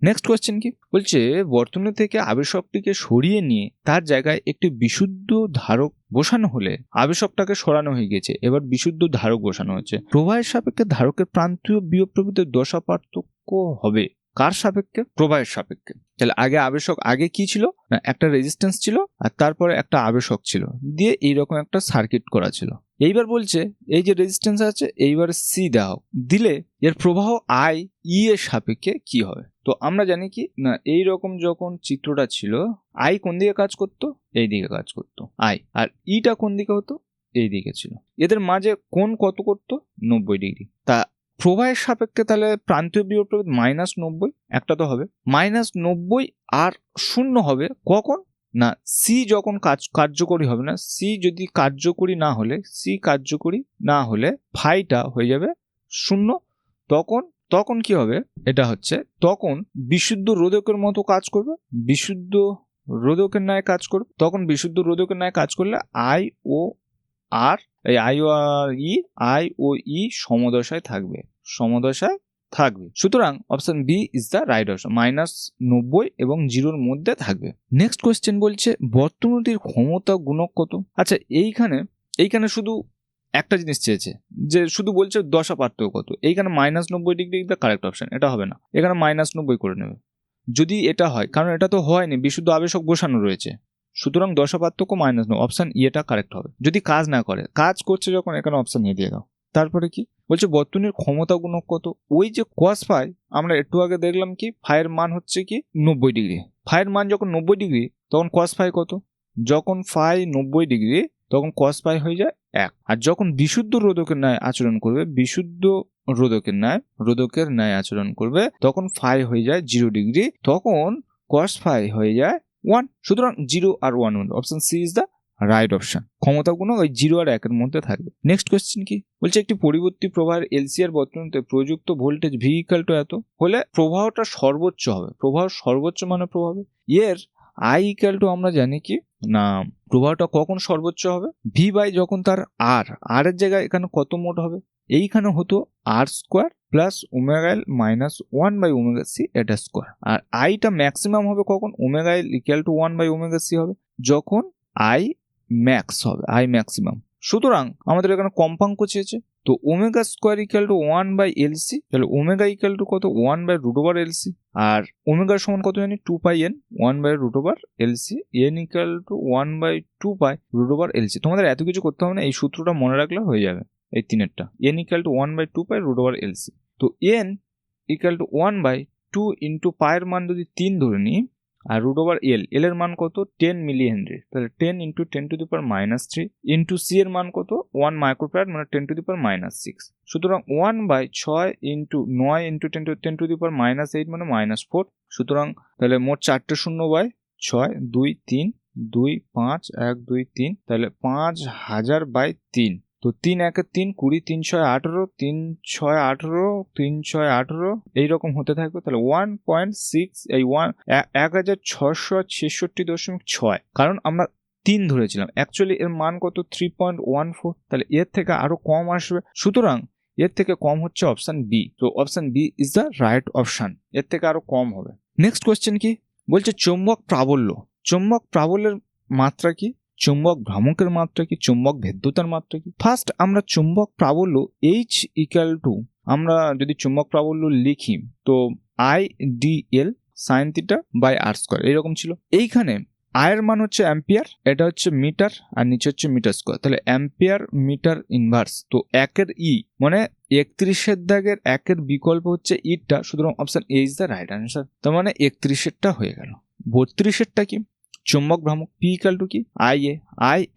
নেক্সট কোয়েশ্চেন কি বলছে, বর্তনী থেকে আবেশকটিকে সরিয়ে নিয়ে তার জায়গায় একটি বিশুদ্ধ ধারক বসানো হলে আবেশকটাকে সরানো হয়ে গেছে, এবার বিশুদ্ধ ধারক বসানো হচ্ছে। প্রবাহের সাপেক্ষে ধারকের প্রান্তীয় বিয়োগ প্রভৃতির দশা পার্থক্য হবে কার সাপেক্ষে? প্রবাহের সাপেক্ষে। তাহলে আগে কি ছিল না, একটা রেজিস্ট্যান্স ছিল আর তারপরে একটা আবেশক ছিল, দিয়ে এইরকম একটা সার্কিট করা ছিল। এইবার বলছে এই যে রেজিস্ট্যান্স আছে, এইবার সি দেওয়া হোক, দিলে এর প্রবাহ আই এর সাপেক্ষে কি হবে? তো আমরা জানি কি না, এইরকম যখন চিত্রটা ছিল, আই কোন দিকে কাজ করতো, এই দিকে কাজ করতো আই, আর ইটা কোন দিকে হতো, এই দিকে ছিল। এদের মাঝে কোণ কত করতো, 90 ডিগ্রি। তা প্রবাহের সাপেক্ষে তাহলে প্রান্তীয় বিয়োগ প্রভেদ -90 একটা তো হবে, -90 আর 0 হবে কখন না, সি যখন কার্যকরী হবে না, সি যদি কার্যকরী না হলে ফাইটা হয়ে যাবে 0। তখন কি হবে, এটা হচ্ছে তখন বিশুদ্ধ রোধকের মতো কাজ করবে, বিশুদ্ধ রোধকের ন্যায় কাজ করবে। তখন বিশুদ্ধ রোধকের ন্যায় কাজ করলে আই ও আর এই আই ও ই সমদশায় থাকবে। সুতরাং option B is the right option, -90 এবং 0-র মধ্যে থাকবে। নেক্সট কোয়েশ্চেন বলছে, বর্তনীটির ক্ষমতা গুণক কত? আচ্ছা এইখানে শুধু একটা জিনিস চেয়েছে, যে শুধু বলছে দশা পার্থক্য কত। এইখানে -90 ডিগ্রি দ্য কারেক্ট অপশন, এটা হবে না, এখানে -90 করে নেবে যদি এটা হয়, কারণ এটা তো হয়নি, বিশুদ্ধ আবেশক বসানো রয়েছে। সুতরাং দশা পার্থক্য -9, অপশন ইটা কারেক্ট হবে। যদি কাজ না করে, কাজ করছে যখন, এখানে অপশন এ দিয়ে দাও। তারপরে কি বলছে, বর্তনীর ক্ষমতা গুণক কত? ওই যে কস ফাই আমরা একটু আগে দেখলাম কি, ফাইয়ের মান হচ্ছে কি 90 ডিগ্রি। ফাইয়ের মান যখন 90 ডিগ্রি, তখন কস ফাই কত? যখন ফাই 90 ডিগ্রি, তখন কস ফাই হয়ে যায় 1। আর যখন বিশুদ্ধ রোধকের ন্যায় আচরণ করবে, তখন ফাই হয়ে যায় 0 ডিগ্রি, তখন কস ফাই হয়ে যায় 1। সুতরাং 0 আর 1 option C is the right option. ক্ষমতা গুণক ওই 0 আর 1-এর মধ্যে থাকবে। নেক্সট কোয়েশ্চেন কি বলছে, একটি পরিবর্তী প্রবাহের এলসিআর বর্তনীতে প্রযুক্ত ভোল্টেজ ভি ইকুয়াল টু এত হলে প্রবাহটা সর্বোচ্চ হবে। প্রবাহ সর্বোচ্চ মানে প্রবাহ এর আই ইকুয়াল টু আমরা জানি কি না, প্রবাহটা কখন সর্বোচ্চ হবে, ভি বাই যখন তার আর এর জায়গায় এখানে কত মোট হবে, এইখানে হতো আর square plus omega L -1 by omega C এটা স্কোয়ার। আর আইটা ম্যাক্সিমাম হবে কখন, omega L equal to 1 by omega C হবে যখন আই ম্যাক্স হবে, আই ম্যাক্সিমাম। সুতরাং আমাদের এখানে কম্পাঙ্ক চেয়েছে, তো omega square equal to 1 by LC, তাহলে ওমেগা ইকুয়াল টু কত, 1 বাই রুট ওভার এলসি। আর ওমেগার সমান কত জানি, 2 pi n, 1 by root over LC, N equal to 1 by 2 pi root over LC. তোমাদের এত কিছু করতে হবে না, এই সূত্রটা মনে রাখলে হয়ে যাবে। এই তিনেরটা n equal to 1 by 2 pi root over LC. তো n equal to 1 by V2 into পায়ের মান যদি 3 ধরে নিই আর রুট ওভার এল, এল এর মান কত 10 মিলি হেনরি, তাহলে 10 ইন্টু 10⁻³ ইন্টু সি এর মান কত 1 মাইক্রোফ্যারাড মানে 10⁻6। সুতরাং 1/6 ইন্টু 9 ইন্টু 10⁻8 মানে -4। সুতরাং তাহলে মোট 4টে শূন্য বাই 6, 2 3 2 5 1 2 3, তাহলে 5000/3। তো 3 1 3 20 3 6 18 3 6 18 3 6 18 এইরকম হতে থাকবে। তাহলে 1.6 এই 1666.6, কারণ আমরা 3 ধরেছিলাম, অ্যাকচুয়ালি এর মান কত 3.14, তাহলে এর থেকে আরো কম আসবে। সুতরাং এর থেকে কম হচ্ছে অপশন বি। তো option B is the right option, এর থেকে আরো কম হবে। নেক্সট কোয়েশ্চেন কি বলছে, চৌম্বক প্রাবল্য। চৌম্বক প্রাবল্যের মাত্রা কি, চুম্বক ভ্রামকের মাত্রা কি, চুম্বক ভেদ্যতার মাত্রা কি। ফার্স্ট আমরা চুম্বক প্রাবল্য H ইকুয়াল টু, আমরা যদি চুম্বক প্রাবল্য লিখি তো IDL sin theta by r square এরকম ছিল। এইখানে I এর মান হচ্ছে অ্যাম্পিয়ার, এটা হচ্ছে মিটার আর নিচে হচ্ছে মিটার স্কয়ার, তাহলে অ্যাম্পিয়ার মিটার ইনভার্স। তো 1-এর ই মানে 31-এর দাগের 1-এর বিকল্প হচ্ছে ইটা, সুতরাং option A is the right answer. তার মানে 31-এরটা হয়ে গেল। 32-এরটা কি, চুম্বক ভ্রামক P ইকুয়াল টু কি I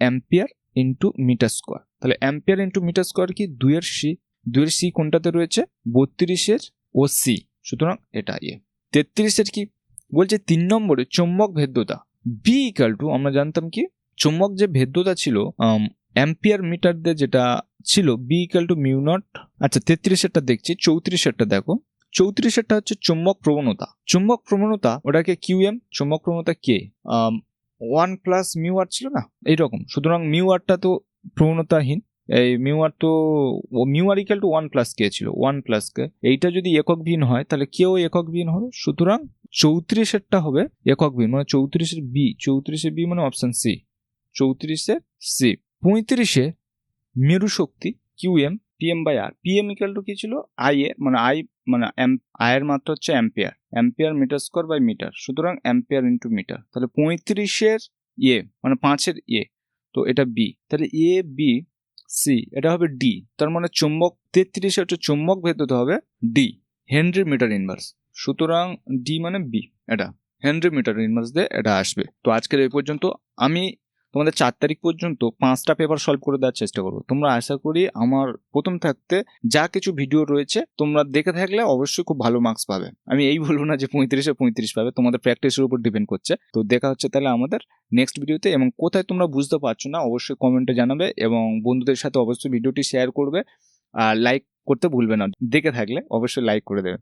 ampere into metre square, তাহলে অ্যাম্পিয়ার ইন্টু মিটার স্কোয়ার কি 2-এর সি, 2-এর সি কোনটাতে রয়েছে 32-এর ও সি, সুতরাং এটা 33-এর কি বলছে 3 নম্বরে চুম্বক ভেদ্যতা B ইকুয়াল টু, আমরা জানতাম কি চুম্বক যে ভেদ্যতা ছিল অ্যাম্পিয়ার মিটার দিয়ে যেটা ছিল B equal to mu not. আচ্ছা 33-এরটা দেখছি, 34-এরটা দেখো, 34-এরটা হচ্ছে চুম্বক প্রবণতা। চুম্বক প্রবণতা ওটাকে কিউএম, চুম্বক প্রবণতা কে 1 প্লাস মিউ আর ছিল না এইরকম, সুতরাং মিউ আরটা তো প্রবণতাহীন, এই মিউ আর তো mu r equal to 1 plus k ছিল, 1 প্লাস কে, এইটা যদি একক ভিন্ন হয় তাহলে কেও একক ভিন্ন হবে, সুতরাং 34-এরটা হবে একক ভিন্ন মানে 34-এর বি, 34-এর বি মানে অপশন সি, 34-এর সি। 35-এ মেরু শক্তি QM PM by R, PM equal to কি ছিল আই এ মানে আই মানে আই এর মাত্রা হচ্ছে ampere, ampere metre square by metre, সুতরাং অ্যাম্পিয়ার ইন্টু মিটার, তাহলে 35-এর মানে 5-এর তো এটা বি, তাহলে এ বি সি এটা হবে ডি, তার মানে চুম্বক 33-এ হচ্ছে চুম্বক ভেদ্যতা হবে ডি হেনরি মিটার ইনভার্স, সুতরাং ডি মানে বি, এটা হেনরি মিটার ইনভার্স দিয়ে এটা আসবে। তো আজকের এই পর্যন্ত, আমি তোমাদের 4 তারিখ পর্যন্ত 5টা পেপার সলভ করে দেওয়ার চেষ্টা করবো। তোমরা আশা করি আমার প্রথম থাকতে যা কিছু ভিডিও রয়েছে তোমরা দেখে থাকলে অবশ্যই খুব ভালো মার্কস পাবে। আমি এই বলবো না যে 35-এ 35 পাবে, তোমাদের প্র্যাকটিসের উপর ডিপেন্ড করছে। তো দেখা হচ্ছে তাহলে আমাদের নেক্সট ভিডিওতে, এবং কোথায় তোমরা বুঝতে পারছো না অবশ্যই কমেন্টে জানাবে, এবং বন্ধুদের সাথে অবশ্যই ভিডিওটি শেয়ার করবে, আর লাইক করতে ভুলবে না, দেখে থাকলে অবশ্যই লাইক করে দেবে।